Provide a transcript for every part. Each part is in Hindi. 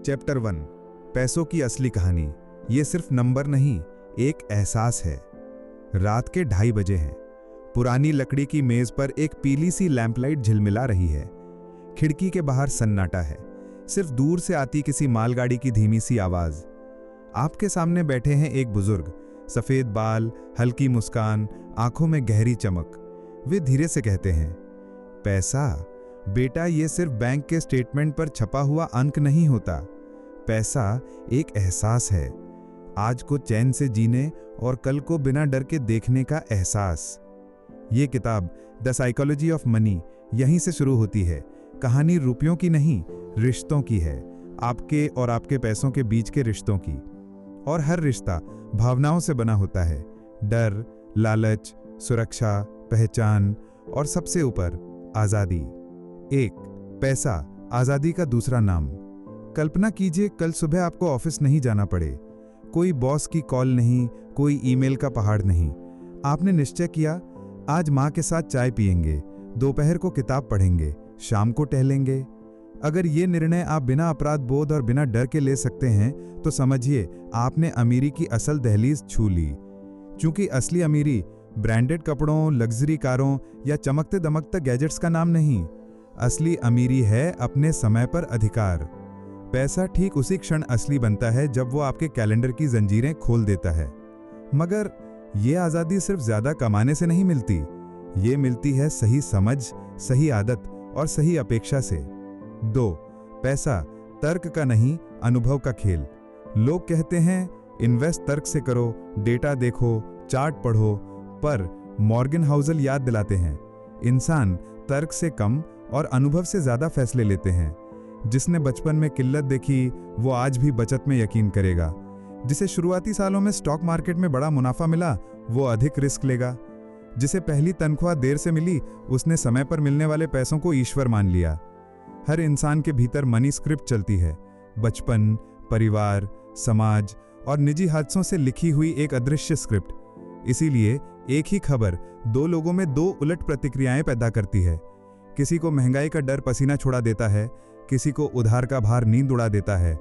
चैप्टर 1 पैसों की असली कहानी। ये सिर्फ नंबर नहीं, एक एहसास है। रात के 2:30 बजे हैं। पुरानी लकड़ी की मेज पर एक पीली सी लैंपलाइट झिलमिला रही है। खिड़की के बाहर सन्नाटा है, सिर्फ दूर से आती किसी मालगाड़ी की धीमी सी आवाज। आपके सामने बैठे हैं एक बुजुर्ग, सफेद बाल, हल्की मुस्कान, आंखों में गहरी चमक। वे धीरे से कहते हैं, पैसा बेटा, ये सिर्फ बैंक के स्टेटमेंट पर छपा हुआ अंक नहीं होता। पैसा एक एहसास है, आज को चैन से जीने और कल को बिना डर के देखने का एहसास। ये किताब द साइकोलॉजी ऑफ मनी यहीं से शुरू होती है। कहानी रुपयों की नहीं, रिश्तों की है, आपके और आपके पैसों के बीच के रिश्तों की। और हर रिश्ता भावनाओं से बना होता है, डर, लालच, सुरक्षा, पहचान और सबसे ऊपर आज़ादी। एक पैसा, आज़ादी का दूसरा नाम। कल्पना कीजिए, कल सुबह आपको ऑफिस नहीं जाना पड़े, कोई बॉस की कॉल नहीं, कोई ईमेल का पहाड़ नहीं। आपने निश्चय किया, आज माँ के साथ चाय पिएंगे, दोपहर को किताब पढ़ेंगे, शाम को टहलेंगे। अगर ये निर्णय आप बिना अपराध बोध और बिना डर के ले सकते हैं, तो समझिए आपने अमीरी की असल दहलीज छू ली। क्योंकि असली अमीरी ब्रांडेड कपड़ों, लग्जरी कारों या चमकते दमकते गैजेट्स का नाम नहीं। असली अमीरी है अपने समय पर अधिकार। पैसा ठीक उसी क्षण असली बनता है जब वो आपके कैलेंडर की जंजीरें खोल देता है। मगर ये आज़ादी सिर्फ ज्यादा कमाने से नहीं मिलती, ये मिलती है सही समझ, सही आदत और सही अपेक्षा से। 2 पैसा तर्क का नहीं, अनुभव का खेल। लोग कहते हैं इन्वेस्ट तर्क से करो, डेटा देखो, चार्ट पढ़ो, पर मॉर्गन हाउसल याद दिलाते हैं, इंसान तर्क से कम और अनुभव से ज्यादा फैसले लेते हैं। जिसने बचपन में किल्लत देखी, वो आज भी बचत में यकीन करेगा। जिसे शुरुआती सालों में स्टॉक मार्केट में बड़ा मुनाफा मिला, वो अधिक रिस्क लेगा। जिसे पहली तनख्वाह देर से मिली, उसने समय पर मिलने वाले पैसों को ईश्वर मान लिया। हर इंसान के भीतर मनी स्क्रिप्ट चलती है, बचपन, परिवार, समाज और निजी हादसों से लिखी हुई एक अदृश्य स्क्रिप्ट। इसीलिए एक ही खबर 2 लोगों में 2 उलट प्रतिक्रियाएं पैदा करती है। किसी को महंगाई का डर पसीना छुड़ा देता है, किसी को उधार का भार नींद उड़ा देता है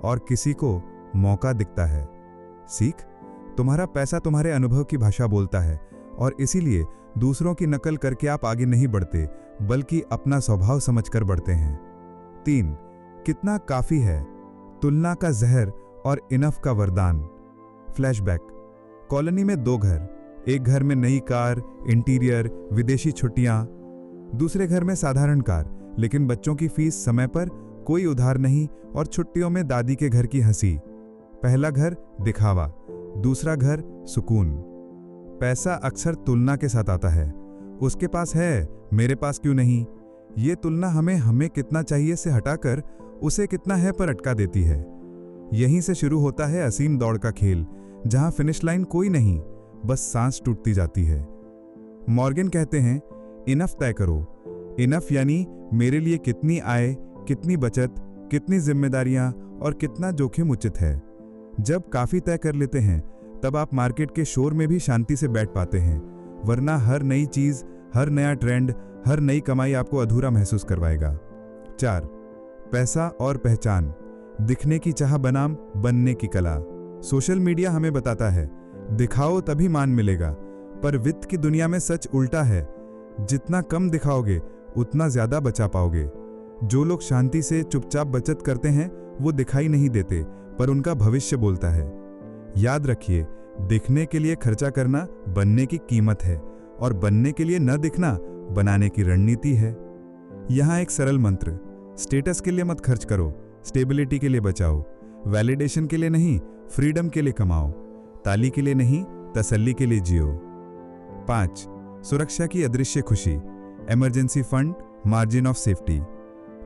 और किसी को मौका दिखता है। सीख, तुम्हारा पैसा तुम्हारे अनुभव की भाषा बोलता है और इसीलिए दूसरों की नकल करके आप आगे नहीं बढ़ते, बल्कि अपना स्वभाव समझकर बढ़ते हैं। 3 कितना काफी है, तुलना का जहर और इनफ का वरदान। फ्लैशबैक। कॉलोनी में 2 घर, एक घर में नई कार, इंटीरियर, विदेशी छुट्टियां। दूसरे घर में साधारण कार, लेकिन बच्चों की फीस समय पर, कोई उधार नहीं और छुट्टियों में दादी के घर की हंसी। पहला घर दिखावा, दूसरा घर सुकून। पैसा अक्सर तुलना के साथ आता है। उसके पास है, मेरे पास क्यों नहीं। ये तुलना हमें कितना चाहिए से हटाकर उसे कितना है पर अटका देती है। यहीं से शुरू होता है असीम दौड़ का खेल, जहां फिनिश लाइन कोई नहीं, बस सांस टूटती जाती है। मॉर्गन कहते हैं, इनफ तय करो। इनफ यानी मेरे लिए कितनी आय, कितनी बचत, कितनी जिम्मेदारियां और कितना जोखिम उचित है। जब काफी तय कर लेते हैं, तब आप मार्केट के शोर में भी शांति से बैठ पाते हैं, वरना हर नई चीज, हर नया ट्रेंड, हर नई कमाई आपको अधूरा महसूस करवाएगा। 4 पैसा और पहचान, दिखने की चाह बनाम बनने की कला। सोशल मीडिया हमें बताता है, दिखाओ तभी मान मिलेगा, पर वित्त की दुनिया में सच उल्टा है। जितना कम दिखाओगे, उतना ज्यादा बचा पाओगे। जो लोग शांति से चुपचाप बचत करते हैं, वो दिखाई नहीं देते, पर उनका भविष्य बोलता है। याद रखिए, दिखने के लिए खर्चा करना बनने की कीमत है, और बनने के लिए न दिखना बनाने की रणनीति है। यहाँ एक सरल मंत्र, स्टेटस के लिए मत खर्च करो, स्टेबिलिटी के लिए बचाओ। वैलिडेशन के लिए नहीं, फ्रीडम के लिए कमाओ। ताली के लिए नहीं, तसल्ली के लिए जियो। 5 सुरक्षा की अदृश्य खुशी, emergency fund, margin of safety.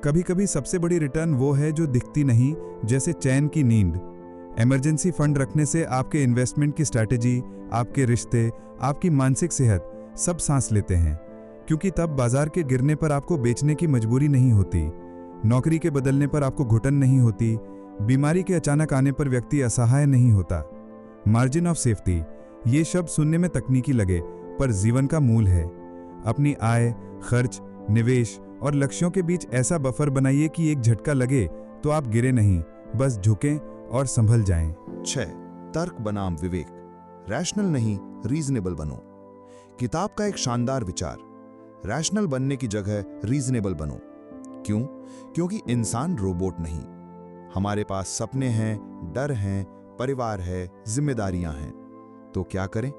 कभी कभी सबसे बड़ी रिटर्न वो है जो दिखती नहीं, जैसे चैन की नींद। इमरजेंसी फंड रखने से आपके इन्वेस्टमेंट की स्ट्रैटेजी, आपके रिश्ते, आपकी मानसिक सेहत सब सांस लेते हैं, क्योंकि तब बाजार के गिरने पर आपको बेचने की मजबूरी नहीं होती, नौकरी के बदलने पर आपको घुटन नहीं होती, बीमारी के अचानक आने पर व्यक्ति असहाय नहीं होता। मार्जिन ऑफ सेफ्टी, ये शब्द सुनने में तकनीकी लगे, पर जीवन का मूल है। अपनी आय, खर्च, निवेश और लक्ष्यों के बीच ऐसा बफर बनाइए कि एक झटका लगे तो आप गिरे नहीं, बस झुकें और संभल जाएं। 6. तर्क बनाम विवेक, रैशनल नहीं रीजनेबल बनो। किताब का एक शानदार विचार, रैशनल बनने की जगह रीजनेबल बनो। क्यों? क्योंकि इंसान रोबोट नहीं। हमारे पास सपने हैं, डर हैं, परिवार है, जिम्मेदारियां हैं। तो क्या करें?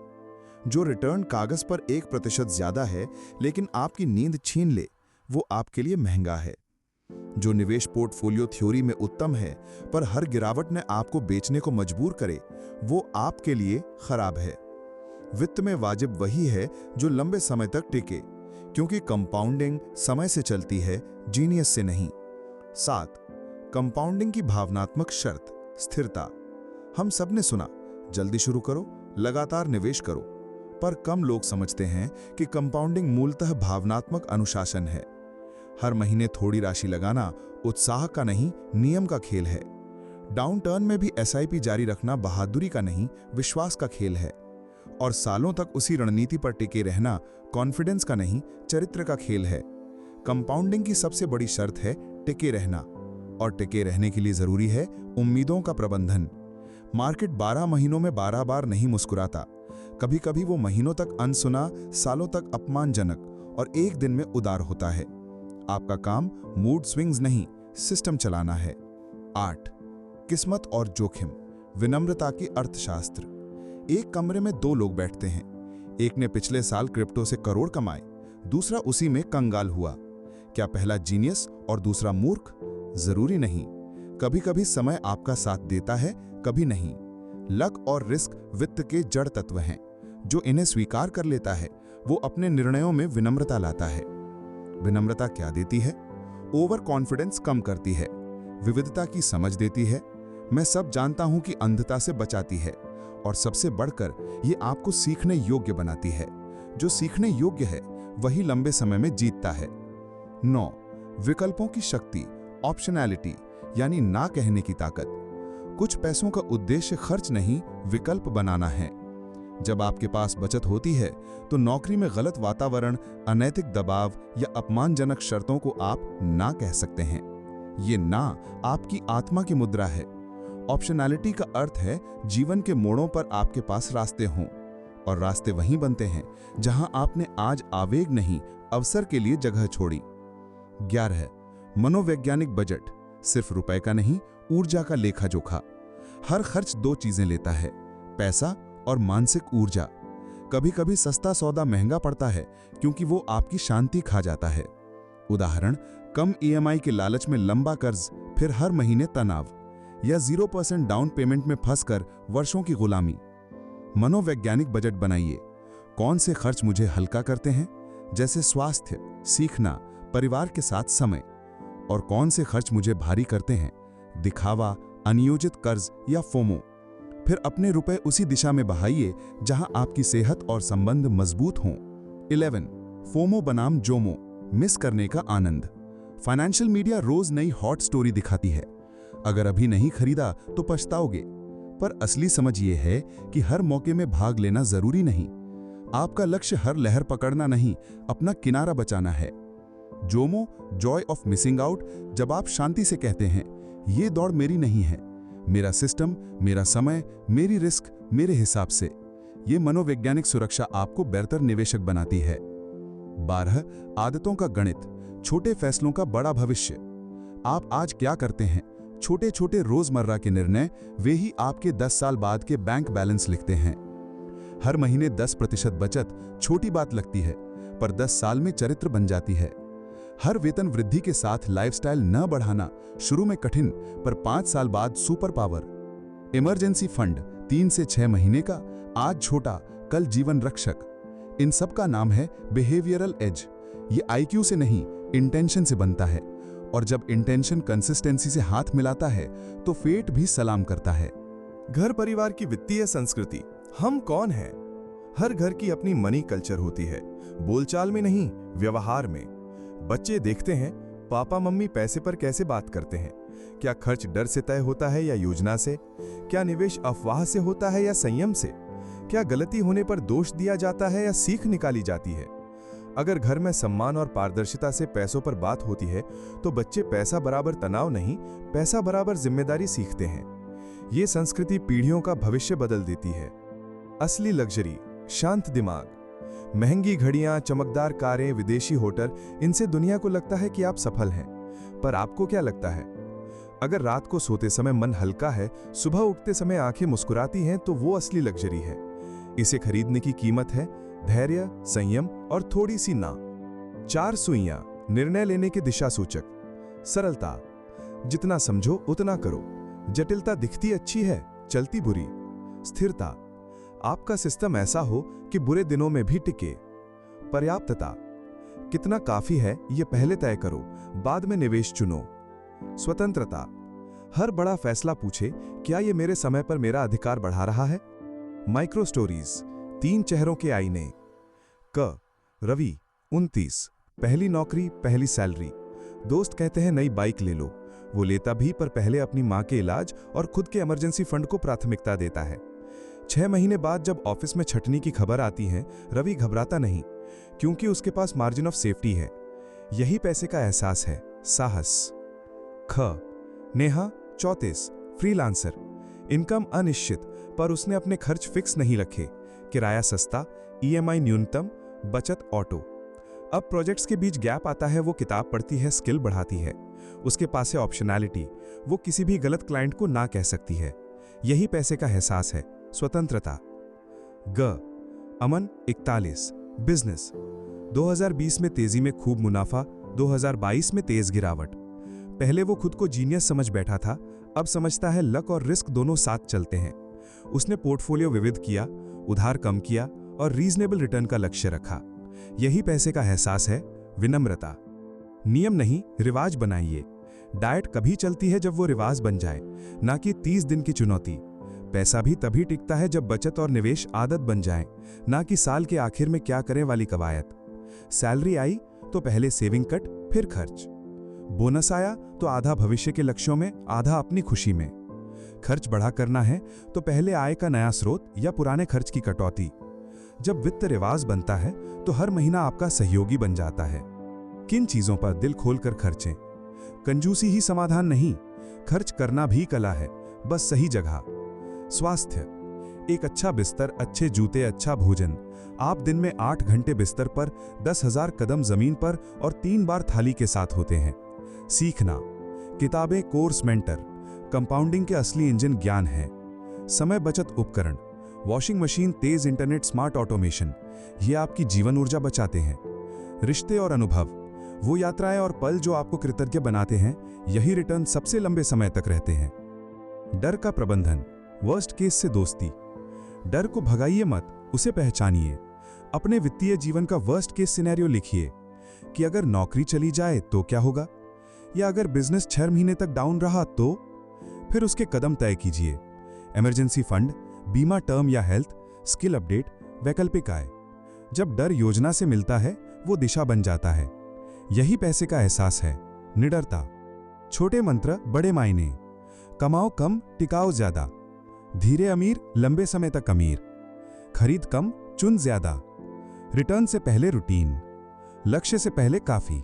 जो रिटर्न कागज पर 1% ज्यादा है लेकिन आपकी नींद छीन ले, वो आपके लिए महंगा है। जो निवेश पोर्टफोलियो थ्योरी में उत्तम है पर हर गिरावट ने आपको बेचने को मजबूर करे, वो आपके लिए खराब है। वित्त में वाजिब वही है जो लंबे समय तक टिके, क्योंकि कंपाउंडिंग समय से चलती है, जीनियस से नहीं। 7. कंपाउंडिंग की भावनात्मक शर्त, स्थिरता। हम सब ने सुना, जल्दी शुरू करो, लगातार निवेश करो, पर कम लोग समझते हैं कि कंपाउंडिंग मूलतः भावनात्मक अनुशासन है। हर महीने थोड़ी राशि लगाना उत्साह का नहीं, नियम का खेल है। डाउन टर्न में भी SIP जारी रखना बहादुरी का नहीं, विश्वास का खेल है। और सालों तक उसी रणनीति पर टिके रहना कॉन्फिडेंस का नहीं, चरित्र का खेल है। कंपाउंडिंग की सबसे बड़ी शर्त है टिके रहना, और टिके रहने के लिए जरूरी है उम्मीदों का प्रबंधन। मार्केट 12 महीनों में 12 बार नहीं मुस्कुराता। कभी कभी वो महीनों तक अनसुना, सालों तक अपमानजनक और एक दिन में उदार होता है। आपका काम मूड स्विंग्स नहीं, सिस्टम चलाना है। 8. किस्मत और जोखिम, विनम्रता की अर्थशास्त्र। एक कमरे में 2 लोग बैठते हैं। एक ने पिछले साल क्रिप्टो से करोड़ कमाए, दूसरा उसी में कंगाल हुआ। क्या पहला जीनियस और दूसरा मूर्ख? जरूरी नहीं। कभी कभी समय आपका साथ देता है, कभी नहीं। लक और रिस्क वित्त के जड़ तत्व हैं। जो इन्हें स्वीकार कर लेता है वो अपने निर्णयों में विनम्रता लाता है। विनम्रता क्या देती है? ओवर कॉन्फिडेंस कम करती है, विविधता की समझ देती है, मैं सब जानता हूं की अंधता से बचाती है, और सबसे बढ़कर ये आपको सीखने योग्य बनाती है। जो सीखने योग्य है वही लंबे समय में जीतता है। 9. विकल्पों की शक्ति, ऑप्शनैलिटी, यानी ना कहने की ताकत। कुछ पैसों का उद्देश्य खर्च नहीं, विकल्प बनाना है। जब आपके पास बचत होती है तो नौकरी में गलत वातावरण, अनैतिक दबाव या अपमानजनक शर्तों को आप ना कह सकते हैं। ये ना आपकी आत्मा की मुद्रा है। ऑप्शनैलिटी का अर्थ है जीवन के मोड़ों पर आपके पास रास्ते हों, और रास्ते वहीं बनते हैं जहां आपने आज आवेग नहीं, अवसर के लिए जगह छोड़ी। 11. मनोवैज्ञानिक बजट, सिर्फ रुपए का नहीं, ऊर्जा का लेखा जोखा। हर खर्च 2 चीजें लेता है, पैसा और मानसिक ऊर्जा। कभी कभी सस्ता सौदा महंगा पड़ता है क्योंकि वो आपकी शांति खा जाता है। उदाहरण, कम EMI के लालच में लंबा कर्ज, फिर हर महीने तनाव, या 0% डाउन पेमेंट में फंसकर वर्षों की गुलामी। मनोवैज्ञानिक बजट बनाइए। कौन से खर्च मुझे हल्का करते हैं, जैसे स्वास्थ्य, सीखना, परिवार के साथ समय, और कौन से खर्च मुझे भारी करते हैं, दिखावा, अनियोजित कर्ज या फोमो। फिर अपने रुपए उसी दिशा में बहाइए जहां आपकी सेहत और संबंध मजबूत हों। 11. फोमो बनाम जोमो, मिस करने का आनंद। फाइनेंशियल मीडिया रोज नई हॉट स्टोरी दिखाती है। अगर अभी नहीं खरीदा तो पछताओगे, पर असली समझ ये है कि हर मौके में भाग लेना जरूरी नहीं। आपका लक्ष्य हर लहर पकड़ना नहीं, अपना किनारा बचाना है। Jomo, Joy of missing out, जब आप शांति से कहते हैं ये दौड़ मेरी नहीं है, मेरा सिस्टम, मेरा समय, मेरी रिस्क, मेरे हिसाब से। ये मनोवैज्ञानिक सुरक्षा आपको बेहतर निवेशक बनाती है। 12. आदतों का गणित, छोटे फैसलों का बड़ा भविष्य। आप आज क्या करते हैं, छोटे छोटे रोजमर्रा के निर्णय, वे ही आपके 10 साल बाद के बैंक बैलेंस लिखते हैं। हर महीने 10% बचत छोटी बात लगती है, पर 10 साल में चरित्र बन जाती है। हर वेतन वृद्धि के साथ लाइफस्टाइल न बढ़ाना शुरू में कठिन, पर 5 साल बाद सुपर पावर। इमरजेंसी फंड 3 से 6 महीने का, आज छोटा, कल जीवन रक्षक। इन सब का नाम है बिहेवियरल एज। ये IQ से नहीं, इंटेंशन से बनता है, और जब इंटेंशन कंसिस्टेंसी से हाथ मिलाता है तो फेट भी सलाम करता है। घर परिवार की वित्तीय संस्कृति, हम कौन हैं? हर घर की अपनी मनी कल्चर होती है, बोलचाल में नहीं, व्यवहार में। बच्चे देखते हैं पापा मम्मी पैसे पर कैसे बात करते हैं। क्या खर्च डर से तय होता है या योजना से? क्या निवेश अफवाह से होता है या संयम से? क्या गलती होने पर दोष दिया जाता है या सीख निकाली जाती है? अगर घर में सम्मान और पारदर्शिता से पैसों पर बात होती है तो बच्चे पैसा बराबर तनाव नहीं, पैसा बराबर जिम्मेदारी सीखते हैं। ये संस्कृति पीढ़ियों का भविष्य बदल देती है। असली लग्जरी, शांत दिमाग, महंगी घड़ियां, चमकदार कारें, विदेशी होटल, इनसे दुनिया को लगता है कि आप सफल हैं। पर आपको क्या लगता है? अगर रात को सोते समय मन हल्का है, सुबह उठते समय आंखें मुस्कुराती हैं, तो वो असली लग्जरी है। इसे खरीदने की कीमत है धैर्य, संयम और थोड़ी सी ना। 4 सुइयां, निर्णय लेने के दिशा सूचक। सरलता, जितना समझो उतना करो। जटिलता दिखती अच्छी है, चलती बुरी। स्थिरता, आपका सिस्टम ऐसा हो कि बुरे दिनों में भी टिके। पर्याप्तता, कितना काफी है ये पहले तय करो, बाद में निवेश चुनो। स्वतंत्रता, हर बड़ा फैसला पूछे क्या ये मेरे समय पर मेरा अधिकार बढ़ा रहा है। माइक्रो स्टोरीज, 3 चेहरों के आईने। क रवि, 29, पहली नौकरी, पहली सैलरी। दोस्त कहते हैं नई बाइक ले लो, वो लेता भी पर पहले अपनी मां के इलाज और खुद के इमरजेंसी फंड को प्राथमिकता देता है। 6 महीने बाद जब ऑफिस में छटनी की खबर आती है, रवि घबराता नहीं, क्योंकि उसके पास मार्जिन ऑफ सेफ्टी है। यही पैसे का एहसास है, साहस। ख नेहा, 34, फ्रीलांसर। इनकम अनिश्चित, पर उसने अपने खर्च फिक्स नहीं रखे। किराया सस्ता, ईएमआई न्यूनतम, बचत ऑटो। अब प्रोजेक्ट्स के बीच गैप आता है, वो किताब पढ़ती है, स्किल बढ़ाती है। उसके पास है ऑप्शनैलिटी, वो किसी भी गलत क्लाइंट को ना कह सकती है। यही पैसे का एहसास है, स्वतंत्रता। ग अमन, 41, बिजनेस। 2020 में तेजी में खूब मुनाफा, 2022 में तेज गिरावट। पहले वो खुद को जीनियस समझ बैठा था, अब समझता है लक और रिस्क दोनों साथ चलते हैं। उसने पोर्टफोलियो विविध किया, उधार कम किया और रीजनेबल रिटर्न का लक्ष्य रखा। यही पैसे का एहसास है, विनम्रता। नियम नहीं, रिवाज बनाइए। डाइट कभी चलती है जब वो रिवाज बन जाए, ना कि 30 दिन की चुनौती। पैसा भी तभी टिकता है जब बचत और निवेश आदत बन जाए, ना कि साल के आखिर में क्या करें वाली कवायद। सैलरी आई तो पहले सेविंग कट, फिर खर्च। बोनस आया तो आधा भविष्य के लक्ष्यों में, आधा अपनी खुशी में। खर्च बढ़ा करना है तो पहले आय का नया स्रोत या पुराने खर्च की कटौती। जब वित्त रिवाज बनता है तो हर महीना आपका सहयोगी बन जाता है। किन चीजों पर दिल खोलकर खर्चें? कंजूसी ही समाधान नहीं, खर्च करना भी कला है, बस सही जगह। स्वास्थ्य, एक अच्छा बिस्तर, अच्छे जूते, अच्छा भोजन। आप दिन में 8 घंटे बिस्तर पर, 10,000 कदम जमीन पर और 3 बार थाली के साथ होते हैं। सीखना, किताबें, कोर्स, मेंटर। कंपाउंडिंग के असली इंजन ज्ञान है। समय बचत उपकरण, वॉशिंग मशीन, तेज इंटरनेट, स्मार्ट ऑटोमेशन, ये आपकी जीवन ऊर्जा बचाते हैं। रिश्ते और अनुभव, वो यात्राएं और पल जो आपको कृतज्ञ बनाते हैं, यही रिटर्न सबसे लंबे समय तक रहते हैं। डर का प्रबंधन, वर्स्ट केस से दोस्ती। डर को भगाइए मत, उसे पहचानिए। अपने वित्तीय जीवन का वर्स्ट केस सिनेरियो लिखिए कि अगर नौकरी चली जाए तो क्या होगा, या अगर बिजनेस 6 महीने तक डाउन रहा तो। फिर उसके कदम तय कीजिए। इमरजेंसी फंड, बीमा, टर्म या हेल्थ, स्किल अपडेट, वैकल्पिक आय। जब डर योजना से मिलता है वो दिशा बन जाता है। यही पैसे का एहसास है, निडरता। छोटे मंत्र, बड़े मायने। कमाओ कम, टिकाओ ज्यादा। धीरे अमीर, लंबे समय तक अमीर। खरीद कम, चुन ज्यादा। रिटर्न से पहले रूटीन, लक्ष्य से पहले काफी।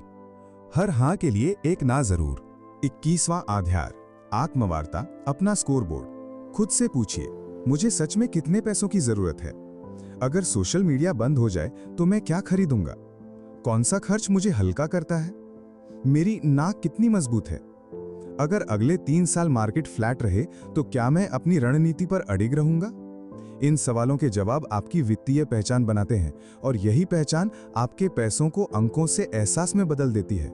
हर हां के लिए एक ना जरूर। 21वां अध्याय, आत्मवार्ता, अपना स्कोरबोर्ड। खुद से पूछिए, मुझे सच में कितने पैसों की जरूरत है? अगर सोशल मीडिया बंद हो जाए तो मैं क्या खरीदूंगा? कौन सा खर्च मुझे हल्का करता है? मेरी नाक कितनी मजबूत है? अगर अगले 3 साल मार्केट फ्लैट रहे तो क्या मैं अपनी रणनीति पर अडिग रहूंगा? इन सवालों के जवाब आपकी वित्तीय पहचान बनाते हैं और यही पहचान आपके पैसों को अंकों से एहसास में बदल देती है।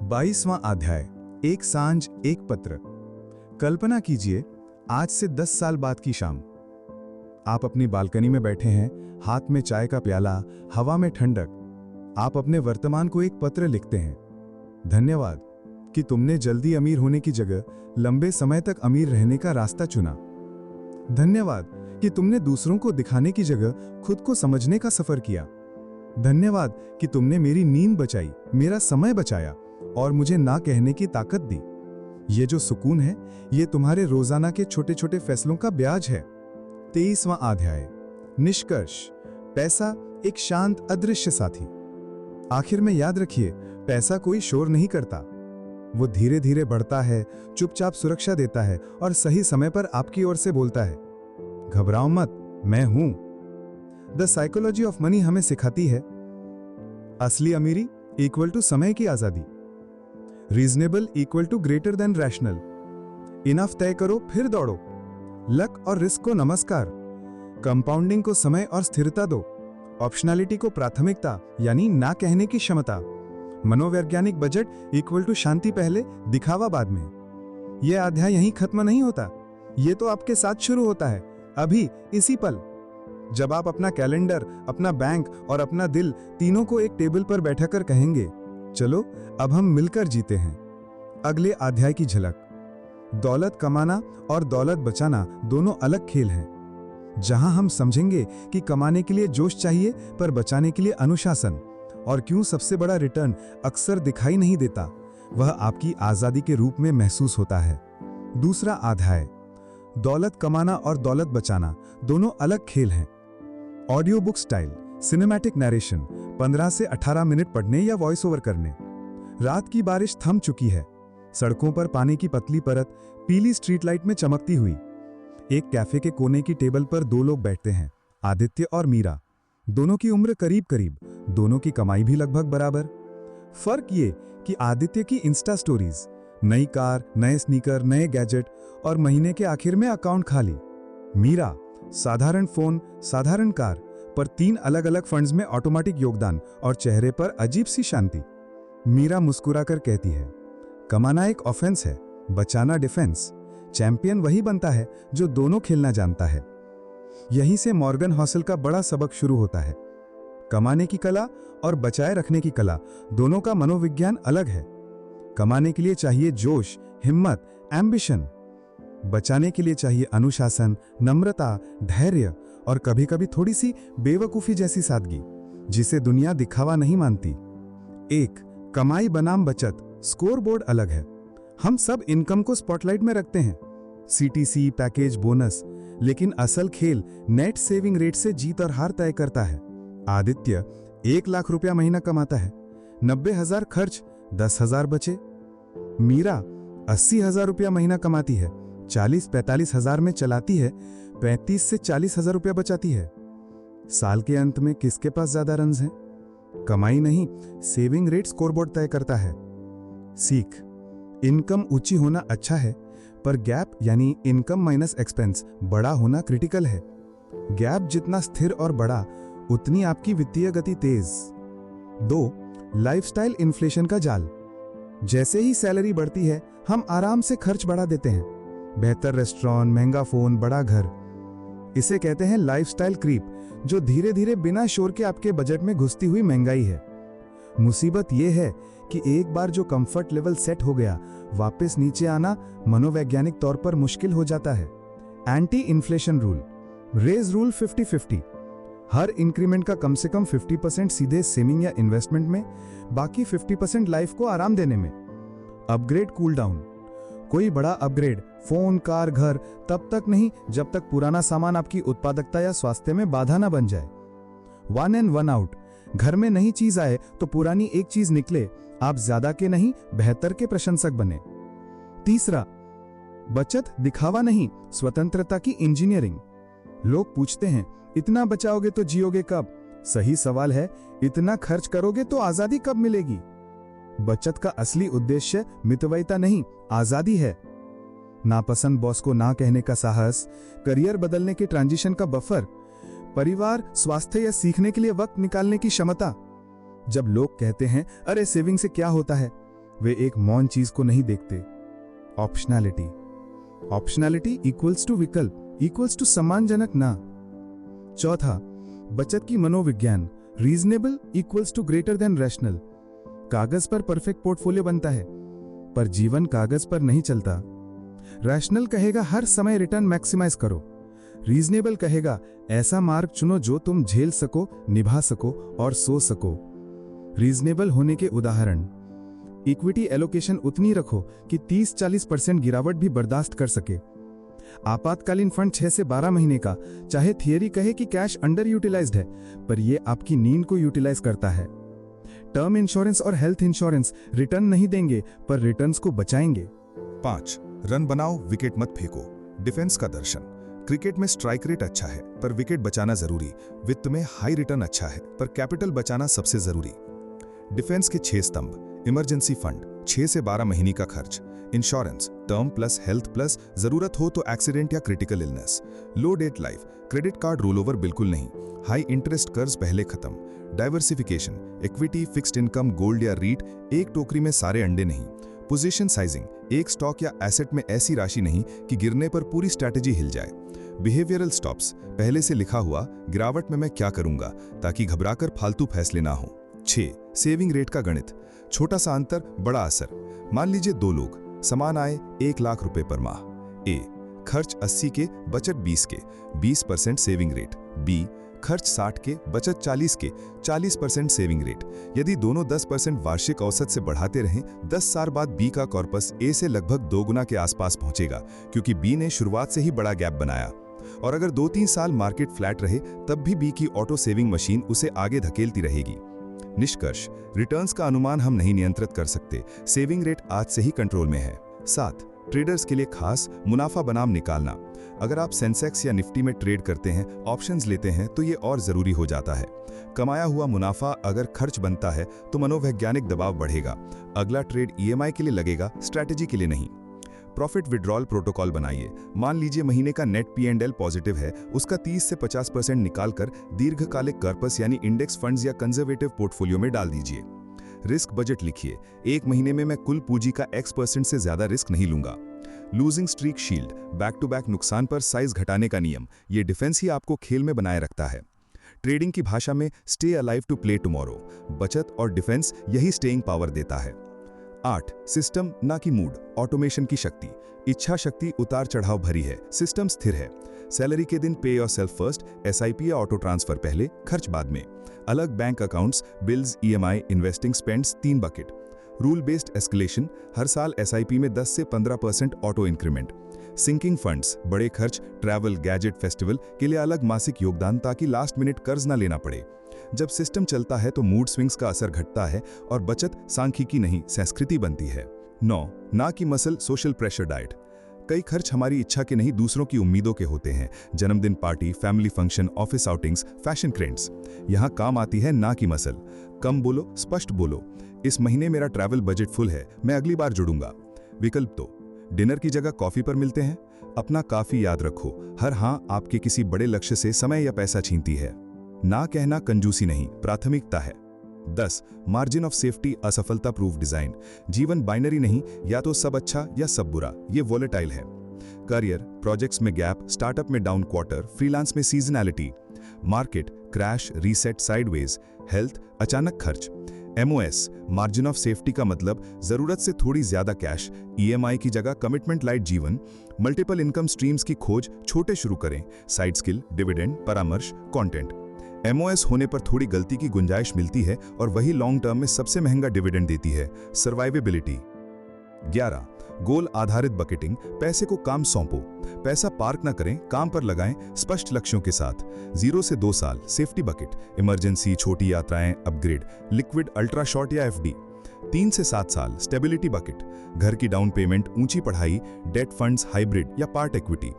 22वां अध्याय, एक सांझ, एक पत्र। कल्पना कीजिए, आज से 10 साल बाद की शाम। आप अपनी बालकनी में बैठे हैं, हाथ में चाय का प्याला, हवा में ठंडक। आप अपने वर्तमान को एक पत्र लिखते हैं। धन्यवाद कि तुमने जल्दी अमीर होने की जगह लंबे समय तक अमीर रहने का रास्ता चुना। धन्यवाद कि तुमने दूसरों को दिखाने की जगह खुद को समझने का सफर किया। धन्यवाद कि तुमने मेरी नींद बचाई, मेरा समय बचाया और मुझे ना कहने की ताकत दी। ये जो सुकून है, ये तुम्हारे रोजाना के छोटे छोटे फैसलों का ब्याज है। 23वां अध्याय, निष्कर्ष। पैसा एक शांत अदृश्य साथी। आखिर में याद रखिए, पैसा कोई शोर नहीं करता। वो धीरे धीरे बढ़ता है, चुपचाप सुरक्षा देता है और सही समय पर आपकी ओर से बोलता है, घबराओ मत, मैं हूं। द साइकोलॉजी ऑफ मनी हमें सिखाती है, असली अमीरी इक्वल टू समय की आजादी, reasonable equal to greater than rational, enough तय करो फिर दौड़ो, लक और रिस्क को नमस्कार, कंपाउंडिंग को समय और स्थिरता दो, ऑप्शनैलिटी को प्राथमिकता यानी ना कहने की क्षमता, मनोवैज्ञानिक बजट इक्वल टू शांति पहले, दिखावा बाद में। यह अध्याय यहीं खत्म नहीं होता, यह तो आपके साथ शुरू होता है, अभी इसी पल, जब आप अपना कैलेंडर, अपना बैंक और अपना दिल तीनों को एक टेबल पर बैठाकर कहेंगे, चलो अब हम मिलकर जीते हैं। अगले अध्याय की झलक। दौलत कमाना और दौलत बचाना दोनों अलग खेल हैं, जहां हम समझेंगे कि कमाने के लिए जोश चाहिए पर बचाने के लिए अनुशासन, और क्यों सबसे बड़ा रिटर्न अक्सर दिखाई नहीं देता, वह आपकी आजादी के रूप में महसूस होता है। दूसरा अध्याय, दौलत कमाना और दौलत बचाना दोनों अलग खेल हैं। Audio book style, cinematic narration, 15 से 18 मिनट पढ़ने या वॉइस ओवर करने। रात की बारिश थम चुकी है, सड़कों पर पानी की पतली परत पीली स्ट्रीट लाइट में चमकती हुई। एक कैफे के कोने की टेबल पर दो लोग बैठते हैं, आदित्य और मीरा। दोनों की उम्र करीब करीब, दोनों की कमाई भी लगभग बराबर। फर्क ये कि आदित्य की इंस्टा स्टोरीज, नई कार, नए स्नीकर, नए गैजेट और महीने के आखिर में अकाउंट खाली। मीरा, साधारण फोन, साधारण कार, पर 3 अलग अलग फंड्स में ऑटोमेटिक योगदान और चेहरे पर अजीब सी शांति। मीरा मुस्कुराकर कहती है, कमाना एक ऑफेंस है, बचाना डिफेंस। चैंपियन वही बनता है जो दोनों खेलना जानता है। यहीं से मॉर्गन हॉसल का बड़ा सबक शुरू होता है। कमाने की कला और बचाए रखने की कला दोनों का मनोविज्ञान अलग है। कमाने के लिए चाहिए जोश, हिम्मत, एम्बिशन। बचाने के लिए चाहिए अनुशासन, नम्रता, धैर्य और कभी-कभी थोड़ी सी बेवकूफी जैसी सादगी, जिसे दुनिया दिखावा नहीं मानती। एक कमाई बनाम बचत, स्कोर बोर्ड अलग है। हम सब इनकम को स्पॉटलाइट में रखते हैं, सीटीसी, पैकेज, बोनस, लेकिन असल खेल नेट सेविंग रेट से जीत और हार तय करता है। आदित्य 1 लाख रुपया महीना कमाता है, 90,000 खर्च, 10,000 बचे। मीरा 80,000 रुपया महीना कमाती है, 40-45,000 में चलाती है, 35 से 40,000 रुपया बचाती है। साल के अंत में किसके पास ज्यादा रन्स हैं? कमाई नहीं, सेविंग रेट स्कोरबोर्ड तय करता है। सीख, इनकम ऊंची होना अच्छा है, पर गैप यानी इनकम माइनस एक्सपेंस बड़ा होना क्रिटिकल है। गैप जितना स्थिर और बड़ा, उतनी आपकी वित्तीय गति तेज। 2 लाइफस्टाइल इन्फ्लेशन का जाल। जैसे ही सैलरी बढ़ती है, हम आराम से खर्च बढ़ा देते हैं, बेहतर रेस्टोरेंट, महंगा फोन, बड़ा घर। इसे कहते हैं लाइफस्टाइल क्रीप, जो धीरे धीरे बिना शोर के आपके बजट में घुसती हुई महंगाई है। मुसीबत यह है कि एक बार जो कंफर्ट लेवल सेट हो गया, वापस नीचे आना मनोवैज्ञानिक तौर पर मुश्किल हो जाता है। Anti inflation rule, raise rule 50-50। हर इंक्रीमेंट का कम से कम 50% सीधे सेविंग या इन्वेस्टमेंट में, बाकी 50% लाइफ को आराम देने में। अपग्रेड कूल डाउन, कोई बड़ा अपग्रेड, फोन, कार, घर, तब तक नहीं जब तक पुराना सामान आपकी उत्पादकता या स्वास्थ्य में बाधा ना बन जाए। 1 in 1 out, घर में नई चीज आए तो पुरानी एक चीज निकले, आप ज्यादा के नहीं बेहतर के प्रशंसक बने। तीसरा, बचत दिखावा नहीं, स्वतंत्रता की इंजीनियरिंग। लोग पूछते हैं, इतना बचाओगे तो जियोगे कब? सही सवाल है, इतना खर्च करोगे तो आजादी कब मिलेगी? बचत का असली उद्देश्य मितव्ययिता नहीं, आजादी है। नापसंद बॉस को ना कहने का साहस, करियर बदलने के ट्रांजिशन का बफर, परिवार, स्वास्थ्य या सीखने के लिए वक्त निकालने की क्षमता। जब लोग कहते हैं, अरे सेविंग से क्या होता है, वे एक मौन चीज को नहीं देखते, ऑप्शनैलिटी। ऑप्शनैलिटी इक्वल्स टू विकल्प, इक्वल्स टू सम्मानजनक ना। चौथा, बचत की मनोविज्ञान, reasonable equals to greater than rational. कागज पर परफेक्ट पोर्टफोलियो बनता है, पर जीवन कागज पर नहीं चलता। रैशनल कहेगा हर समय रिटर्न मैक्सिमाइज करो, रीजनेबल कहेगा ऐसा मार्ग चुनो जो तुम झेल सको, निभा सको और सो सको। रीजनेबल होने के उदाहरण, इक्विटी एलोकेशन उतनी रखो कि 30-40% गिरावट भी बर्दाश्त कर सके। आपातकालीन फंड 6 से 12 महीने का, चाहे थियरी कहे कि कैश अंडर यूटिलाइज्ड है, पर यह आपकी नींद को यूटिलाइज करता है। टर्म इंश्योरेंस और हेल्थ इंश्योरेंस रिटर्न नहीं देंगे पर रिटर्न्स को बचाएंगे। 5. रन बनाओ, विकेट मत फेंको। डिफेंस का दर्शन। क्रिकेट में स्ट्राइक रेट अच्छा है पर विकेट बचाना जरूरी। वित्त में हाई रिटर्न अच्छा है पर कैपिटल बचाना सबसे जरूरी। डिफेंस के 6 स्तंभ। इमरजेंसी फंड 6 से 12 महीने का खर्च। Insurance term plus health plus जरूरत हो तो एक्सीडेंट या critical illness. Low debt life. Credit card roll over बिल्कुल नहीं। हाई इंटरेस्ट कर्ज पहले खत्म। Diversification equity, fixed income, gold या रीट। एक टोकरी में सारे अंडे नहीं। पोजीशन साइजिंग एक स्टॉक या एसेट में ऐसी राशि नहीं कि गिरने पर पूरी स्ट्रैटेजी हिल जाए। बिहेवियरल स्टॉप्स पहले से लिखा हुआ, गिरावट में मैं क्या करूंगा, ताकि घबराकर फालतू फैसले ना हो। 6. सेविंग रेट का गणित। छोटा सा अंतर, बड़ा असर। मान लीजिए 2 लोग, समान आय 1 लाख रुपए पर माह। ए खर्च 80 के, बचत 20 के, 20% सेविंग रेट। बी खर्च 60 के, बचत 40 के, 40% सेविंग रेट। यदि दोनों 10% वार्षिक औसत से बढ़ाते रहें, 10 साल बाद बी का कॉर्पस ए से लगभग 2 गुना के आसपास पहुंचेगा, क्योंकि बी ने शुरुआत से ही बड़ा गैप बनाया। और अगर 2-3 साल मार्केट फ्लैट रहे, तब भी बी की ऑटो सेविंग मशीन उसे आगे धकेलती रहेगी। निष्कर्ष, रिटर्न्स का अनुमान हम नहीं नियंत्रित कर सकते, सेविंग रेट आज से ही कंट्रोल में है। 7. ट्रेडर्स के लिए खास, मुनाफा बनाम निकालना। अगर आप सेंसेक्स या निफ्टी में ट्रेड करते हैं, ऑप्शंस लेते हैं, तो ये और जरूरी हो जाता है। कमाया हुआ मुनाफा अगर खर्च बनता है तो मनोवैज्ञानिक दबाव बढ़ेगा। अगला ट्रेड ईएमआई के लिए लगेगा, स्ट्रैटेजी के लिए नहीं। प्रॉफिट विड्रॉल प्रोटोकॉल बनाइए। मान लीजिए महीने का नेट P&L पॉजिटिव है, उसका 30 से 50% निकालकर दीर्घकालिक कॉर्पस यानी इंडेक्स फंड्स या कंजर्वेटिव पोर्टफोलियो में डाल दीजिए। रिस्क बजट लिखिए। 1 महीने में मैं कुल पूंजी का X% से ज्यादा रिस्क नहीं लूंगा। Losing streak shield, back to back नुकसान पर साइज घटाने का नियम। ये डिफेंस ही आपको खेल में बनाए रखता है। ट्रेडिंग की भाषा में stay alive to play tomorrow. बचत और डिफेंस यही स्टेइंग पावर देता है। 8. सिस्टम ना कि मूड, ऑटोमेशन की शक्ति। इच्छा शक्ति उतार चढ़ाव भरी है, सिस्टम स्थिर है। सैलरी के दिन पे योरसेल्फ फर्स्ट, SIP या ऑटो ट्रांसफर पहले, खर्च बाद में। अलग bank accounts, bills, EMI, investing spends 3 bucket. Rule based escalation, हर साल SIP में 10 से 15% ऑटो इंक्रीमेंट। सिंकिंग फंड्स, बड़े खर्च, ट्रैवल, गैजेट, फेस्टिवल के लिए अलग मासिक योगदान ताकि लास्ट मिनट कर्ज ना लेना पड़े। जब सिस्टम चलता है तो मूड स्विंग्स का असर घटता है और बचत सांख्यिकी नहीं, संस्कृति बनती है। 9. ना कि मसल, सोशल प्रेशर डाइट। कई खर्च हमारी इच्छा के नहीं, दूसरों की उम्मीदों के होते हैं। जन्मदिन party, family function, office outings, fashion trends. यहाँ काम आती है ना कि मसल। कम बोलो, स्पष्ट बोलो। इस महीने मेरा ट्रैवल बजट फुल है, मैं अगली बार जुड़ूंगा। विकल्प 2. डिनर की जगह कॉफी पर मिलते हैं। अपना काफी याद रखो, हर हाँ आपके किसी बड़े लक्ष्य से समय या पैसा छीनती है। ना कहना कंजूसी नहीं, प्राथमिकता है। 10. मार्जिन ऑफ सेफ्टी, असफलता प्रूफ डिजाइन। जीवन बाइनरी नहीं, या तो सब अच्छा या सब बुरा, ये वॉलेटाइल है। करियर, प्रोजेक्ट्स में गैप, स्टार्टअप में डाउन क्वार्टर, फ्रीलांस में seasonality. Market, crash, reset, sideways. Health, अचानक खर्च। MOS, मार्जिन ऑफ सेफ्टी का मतलब जरूरत से थोड़ी ज्यादा कैश, EMI की जगह कमिटमेंट लाइट जीवन। मल्टीपल इनकम स्ट्रीम्स की खोज, छोटे शुरू करें। साइड स्किल, डिविडेंड, परामर्श, कंटेंट। MOS होने पर थोड़ी गलती की गुंजाइश मिलती है और वही लॉन्ग टर्म में सबसे महंगा डिविडेंड देती है। सर्वाइवेबिलिटी। 11. गोल आधारित बकेटिंग, पैसे को काम सौंपो। पैसा पार्क ना करें, काम पर लगाएं, स्पष्ट लक्ष्यों के साथ। 0 से 2 साल, सेफ्टी बकेट, इमरजेंसी, छोटी यात्राएं, अपग्रेड, लिक्विड, अल्ट्रा शॉर्ट या FD। 3 से 7 साल, स्टेबिलिटी बकेट, घर की डाउन पेमेंट, ऊंची पढ़ाई, डेट फंड्स, हाइब्रिड या पार्ट इक्विटी।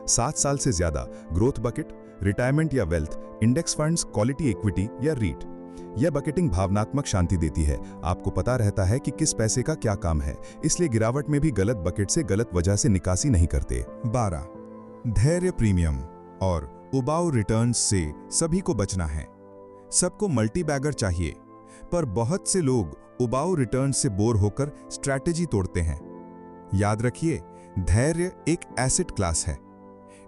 7 साल से ज्यादा, ग्रोथ बकेट, रिटायरमेंट या wealth, index funds, quality equity या रीट। यह बकेटिंग भावनात्मक शांति देती है। आपको पता रहता है कि किस पैसे का क्या काम है, इसलिए गिरावट में भी गलत बकेट से गलत वजह से निकासी नहीं करते। 12. धैर्य प्रीमियम और उबाऊ रिटर्न्स से सभी को बचना है। सबको मल्टी बैगर चाहिए, पर बहुत से लोग उबाऊ रिटर्न से बोर होकर स्ट्रैटेजी तोड़ते हैं। याद रखिए, धैर्य एक एसेट क्लास है।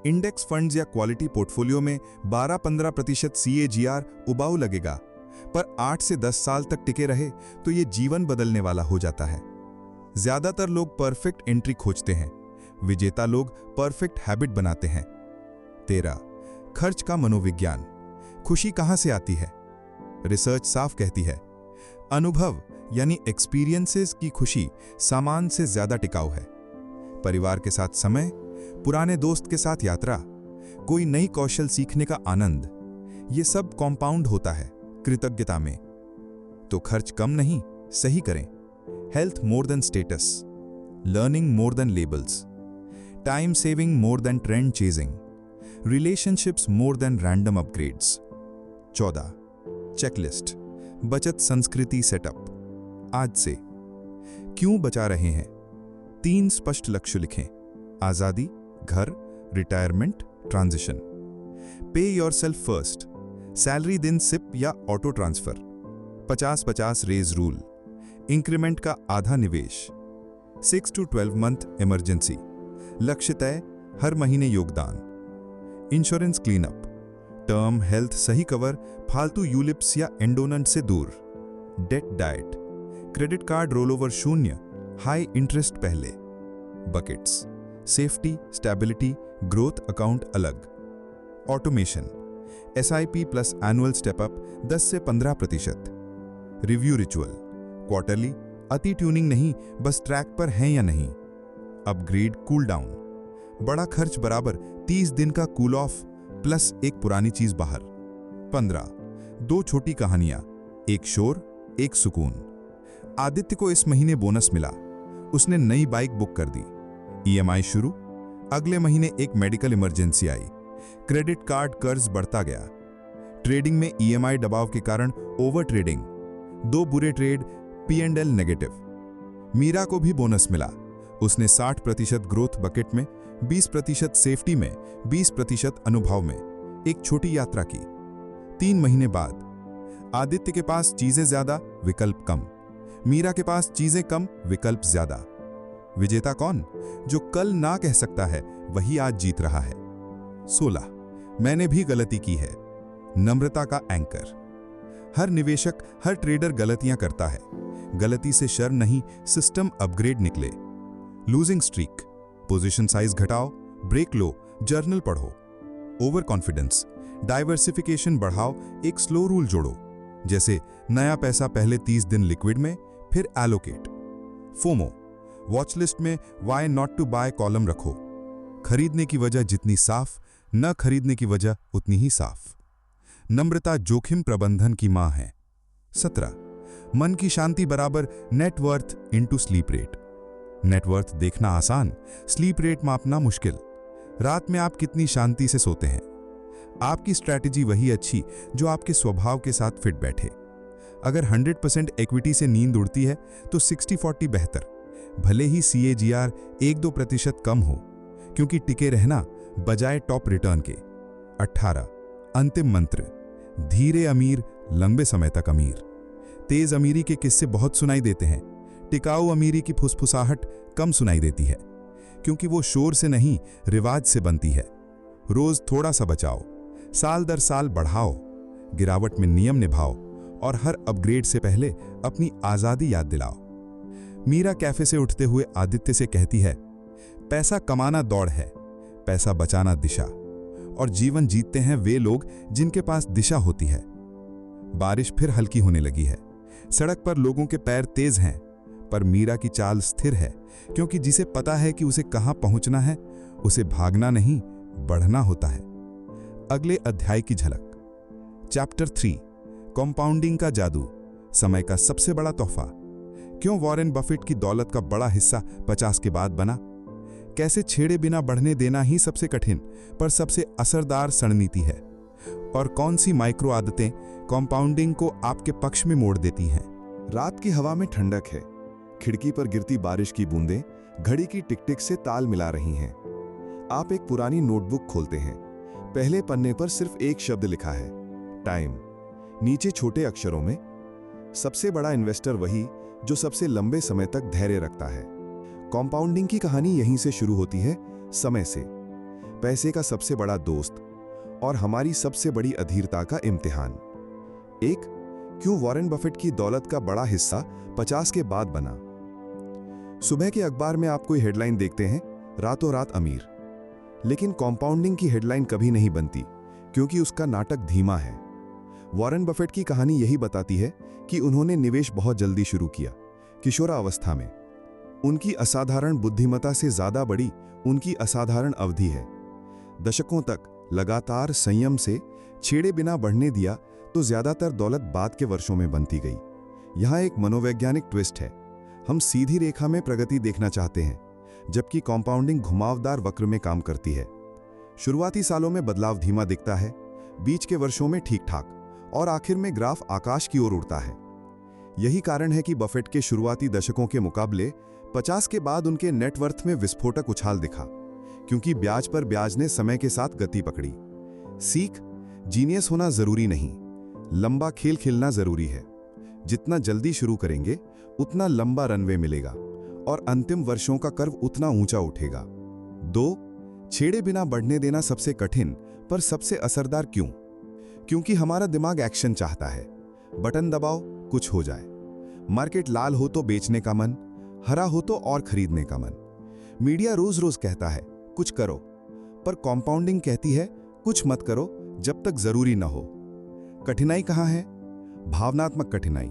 इंडेक्स फंड्स या क्वालिटी पोर्टफोलियो में 12-15% CAGR उबाऊ लगेगा, पर 8 से 10 साल तक टिके रहे तो ये जीवन बदलने वाला हो जाता है। ज्यादातर लोग परफेक्ट एंट्री खोजते हैं, विजेता लोग परफेक्ट हैबिट बनाते हैं। 13. खर्च का मनोविज्ञान। खुशी कहां से आती है? रिसर्च साफ कहती है, अनुभव यानी एक्सपीरियंसेस की खुशी सामान से ज्यादा टिकाऊ है। परिवार के साथ समय, पुराने दोस्त के साथ यात्रा, कोई नई कौशल सीखने का आनंद, ये सब कॉम्पाउंड होता है कृतज्ञता में। तो खर्च कम नहीं, सही करें। Health more than status, learning more than labels, time saving more than trend chasing, relationships more than random upgrades. 14 checklist, बचत संस्कृति सेटअप। आज से क्यों बचा रहे हैं? 3 स्पष्ट लक्ष्य लिखें। आजादी, घर, retirement, transition. Pay yourself first, salary दिन सिप या auto transfer. 50-50 raise rule, increment का आधा निवेश। 6 to 12 मंथ इमरजेंसी, लक्ष्य तय, हर महीने योगदान। इंश्योरेंस क्लीनअप, टर्म हेल्थ सही कवर, फालतू यूलिप्स या एंडोनेंट से दूर। Debt diet, credit card rollover 0, high interest पहले। Buckets, safety, stability, growth account अलग। Automation, SIP plus annual step up 10 से 15%। रिव्यू रिचुअल, क्वार्टरली, अति ट्यूनिंग नहीं, बस ट्रैक पर हैं या नहीं। अपग्रेड, कूल डाउन, बड़ा खर्च बराबर 30 दिन का कूल ऑफ प्लस एक पुरानी चीज बाहर। 15 2 छोटी कहानियां, एक शोर, एक सुकून। आदित्य को इस महीने बोनस मिला, उसने नई बाइक बुक कर दी। EMI शुरू, अगले महीने एक मेडिकल इमरजेंसी आई, क्रेडिट कार्ड कर्ज बढ़ता गया। ट्रेडिंग में EMI दबाव के कारण ओवर ट्रेडिंग, 2 बुरे ट्रेड, P&L नेगेटिव। मीरा को भी बोनस मिला, उसने 60% ग्रोथ बकेट में, 20% सेफ्टी में, 20% अनुभव में एक छोटी यात्रा की। 3 महीने बाद आदित्य के पास चीजें ज्यादा, विकल्प कम। मीरा के पास चीजें कम, विकल्प ज्यादा। विजेता कौन? जो कल ना कह सकता है वही आज जीत रहा है। 16 मैंने भी गलती की है, नम्रता का एंकर। हर निवेशक, हर ट्रेडर गलतियां करता है, गलती से शर्म नहीं, सिस्टम अपग्रेड निकले। लूजिंग स्ट्रीक, पोजीशन साइज घटाओ, ब्रेक लो, जर्नल पढ़ो। ओवर कॉन्फिडेंस, डाइवर्सिफिकेशन बढ़ाओ, एक स्लो रूल जोड़ो, जैसे नया पैसा पहले 30 दिन लिक्विड में, फिर एलोकेट। फोमो, वॉच लिस्ट में why not to buy column रखो, खरीदने की वजह जितनी साफ, न खरीदने की वजह उतनी ही साफ। नम्रता जोखिम प्रबंधन की मां है। 17 मन की शांति बराबर net worth into sleep rate. Net worth देखना आसान, स्लीप रेट मापना मुश्किल। रात में आप कितनी शांति से सोते हैं? आपकी स्ट्रैटेजी वही अच्छी जो आपके स्वभाव के साथ फिट बैठे। अगर 100% इक्विटी से नींद उड़ती है तो 60-40 बेहतर, भले ही CAGR 1-2% कम हो, क्योंकि टिके रहना बजाय टॉप रिटर्न के। 18 अंतिम मंत्र, धीरे अमीर, लंबे समय तक अमीर। तेज अमीरी के किस्से बहुत सुनाई देते हैं, टिकाऊ अमीरी की फुसफुसाहट कम सुनाई देती है, क्योंकि वो शोर से नहीं, रिवाज से बनती है। रोज थोड़ा सा बचाओ, साल दर साल बढ़ाओ, गिरावट में नियम निभाओ और हर अपग्रेड से पहले अपनी आजादी याद दिलाओ। मीरा कैफे से उठते हुए आदित्य से कहती है, पैसा कमाना दौड़ है, पैसा बचाना दिशा, और जीवन जीतते हैं वे लोग जिनके पास दिशा होती है। बारिश फिर हल्की होने लगी है, सड़क पर लोगों के पैर तेज हैं, पर मीरा की चाल स्थिर है, क्योंकि जिसे पता है कि उसे कहां पहुंचना है, उसे भागना नहीं, बढ़ना होता है। अगले अध्याय की झलक। चैप्टर 3 कंपाउंडिंग का जादू, समय का सबसे बड़ा तोहफा। क्यों वॉरेन बफेट की दौलत का बड़ा हिस्सा 50 के बाद बना? कैसे छेड़े बिना बढ़ने देना ही सबसे कठिन पर सबसे असरदार रणनीति है? और कौन सी माइक्रो आदतें कंपाउंडिंग को आपके पक्ष में मोड़ देती हैं? रात की हवा में ठंडक है, खिड़की पर गिरती बारिश की बूंदें घड़ी की टिक-टिक से ताल मिला रही हैं। आप एक पुरानी नोटबुक खोलते हैं, पहले पन्ने पर सिर्फ एक शब्द लिखा है, टाइम। नीचे छोटे अक्षरों में, सबसे बड़ा इन्वेस्टर वही जो सबसे लंबे समय तक धैर्य रखता है। कंपाउंडिंग की कहानी यहीं से शुरू होती है, समय से। पैसे का सबसे बड़ा दोस्त और हमारी सबसे बड़ी अधीरता का इम्तिहान। एक, क्यों वॉरेन बफेट की दौलत का बड़ा हिस्सा 50 के बाद बना? सुबह के अखबार में आप कोई हेडलाइन देखते हैं, रातों रात अमीर। लेकिन कंपाउंडिंग की हेडलाइन कभी नहीं बनती, क्योंकि उसका नाटक धीमा है। वॉरेन बफेट की कहानी यही बताती है कि उन्होंने निवेश बहुत जल्दी शुरू किया, किशोरावस्था में। उनकी असाधारण बुद्धिमत्ता से ज्यादा बड़ी उनकी असाधारण अवधि है। दशकों तक लगातार संयम से छेड़े बिना बढ़ने दिया तो ज्यादातर दौलत बाद के वर्षों में बनती गई। यहाँ एक मनोवैज्ञानिक ट्विस्ट है। हम सीधी रेखा में प्रगति देखना चाहते हैं, जबकि कॉम्पाउंडिंग घुमावदार वक्र में काम करती है। शुरुआती सालों में बदलाव धीमा दिखता है, बीच के वर्षों में ठीक ठाक, और आखिर में ग्राफ आकाश की ओर उड़ता है। यही कारण है कि बफेट के शुरुआती दशकों के मुकाबले 50 के बाद उनके नेटवर्थ में विस्फोटक उछाल दिखा, क्योंकि ब्याज पर ब्याज ने समय के साथ गति पकड़ी। सीख, जीनियस होना जरूरी नहीं, लंबा खेल खेलना जरूरी है। जितना जल्दी शुरू करेंगे उतना लंबा रनवे मिलेगा और अंतिम वर्षों का कर्व उतना ऊंचा उठेगा। 2. छेड़े बिना बढ़ने देना सबसे कठिन पर सबसे असरदार क्यों? क्योंकि हमारा दिमाग एक्शन चाहता है। बटन दबाओ, कुछ हो जाए। मार्केट लाल हो तो बेचने का मन, हरा हो तो और खरीदने का मन। मीडिया रोज रोज कहता है कुछ करो, पर कॉम्पाउंडिंग कहती है कुछ मत करो जब तक जरूरी न हो। कठिनाई कहाँ है? भावनात्मक कठिनाई।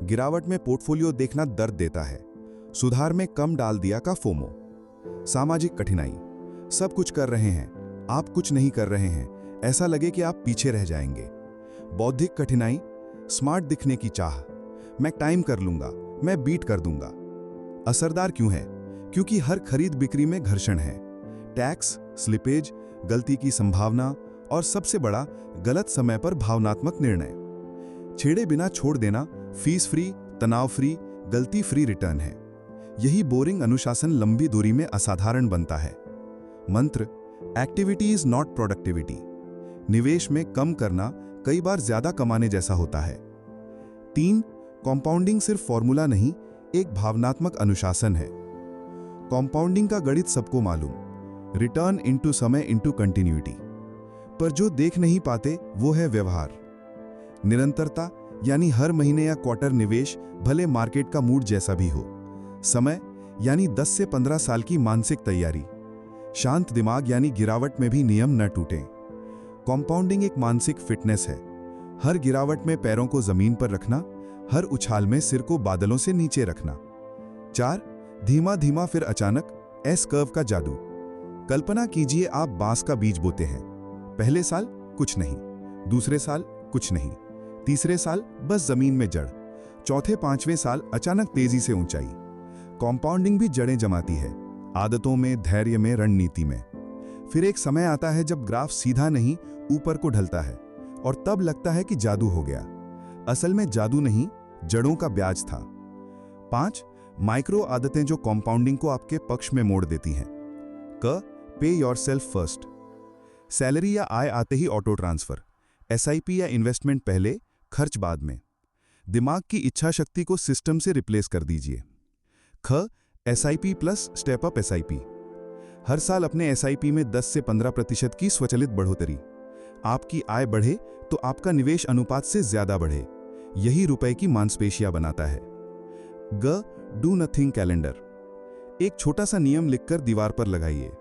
गिरावट में पोर्टफोलियो देखना दर्द देता है, सुधार में कम डाल दिया का फोमो। सामाजिक कठिनाई, सब कुछ कर रहे हैं, आप कुछ नहीं कर रहे हैं, ऐसा लगे कि आप पीछे रह जाएंगे। बौद्धिक कठिनाई, स्मार्ट दिखने की चाह, मैं टाइम कर लूंगा, मैं बीट कर दूंगा। असरदार क्यों है? क्योंकि हर खरीद बिक्री में घर्षण है। टैक्स, स्लिपेज, गलती की संभावना और सबसे बड़ा, गलत समय पर भावनात्मक निर्णय। छेड़े बिना छोड़ देना फीस फ्री, तनाव फ्री, गलती फ्री रिटर्न है। यही बोरिंग अनुशासन लंबी दूरी में असाधारण बनता है। मंत्र, एक्टिविटी इज नॉट प्रोडक्टिविटी। निवेश में कम करना कई बार ज्यादा कमाने जैसा होता है। 3. कॉम्पाउंडिंग सिर्फ फॉर्मूला नहीं, एक भावनात्मक अनुशासन है। कॉम्पाउंडिंग का गणित सबको मालूम, रिटर्न इनटू समय इनटू कंटिन्यूटी। पर जो देख नहीं पाते वो है व्यवहार। निरंतरता, यानी हर महीने या क्वार्टर निवेश, भले मार्केट का मूड जैसा भी हो। समय, यानी 10 से 15 साल की मानसिक तैयारी। शांत दिमाग, यानी गिरावट में भी नियम न टूटें। कॉम्पाउंडिंग एक मानसिक फिटनेस है। हर गिरावट में पैरों को जमीन पर रखना, हर उछाल में सिर को बादलों से नीचे रखना। 4. धीमा धीमा फिर अचानक, एस कर्व का जादू। कल्पना कीजिए आप बांस का बीज बोते हैं। पहले साल कुछ नहीं, दूसरे साल कुछ नहीं, तीसरे साल बस जमीन में जड़, चौथे 5वें साल अचानक तेजी से ऊंचाई। कॉम्पाउंडिंग भी जड़ें जमाती है, आदतों में, धैर्य में, रणनीति में। फिर एक समय आता है जब ग्राफ सीधा नहीं ऊपर को ढलता है, और तब लगता है कि जादू हो गया। असल में जादू नहीं, जड़ों का ब्याज था। 5. माइक्रो आदतें जो कॉम्पाउंडिंग को आपके पक्ष में मोड़ देती हैं। क. पे योरसेल्फ फर्स्ट। सैलरी या आय आते ही ऑटो ट्रांसफर, एसआईपी या इन्वेस्टमेंट पहले, खर्च बाद में। दिमाग की इच्छा शक्ति को सिस्टम से रिप्लेस कर दीजिए। ख. SIP plus step up SIP. हर साल अपने एसआईपी में 10 से 15% की स्वचालित बढ़ोतरी। आपकी आय बढ़े तो आपका निवेश अनुपात से ज्यादा बढ़े। यही रुपए की मांसपेशियां बनाता है। ग. Do nothing calendar. एक छोटा सा नियम लिखकर दीवार पर लगाइए।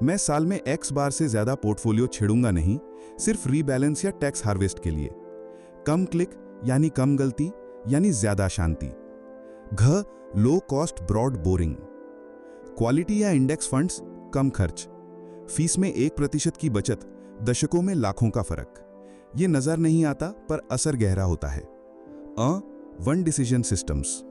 मैं साल में X बार से ज्यादा पोर्टफोलियो छेड़ूंगा नहीं, सिर्फ रीबैलेंस या टैक्स हार्वेस्ट के लिए। कम क्लिक यानी कम गलती यानी ज्यादा शांति। घ. Low cost broad boring. Quality या इंडेक्स फंड्स, कम खर्च। फीस में 1% की बचत, दशकों में लाखों का फर्क। ये नजर नहीं आता पर असर गहरा होता है। One decision systems.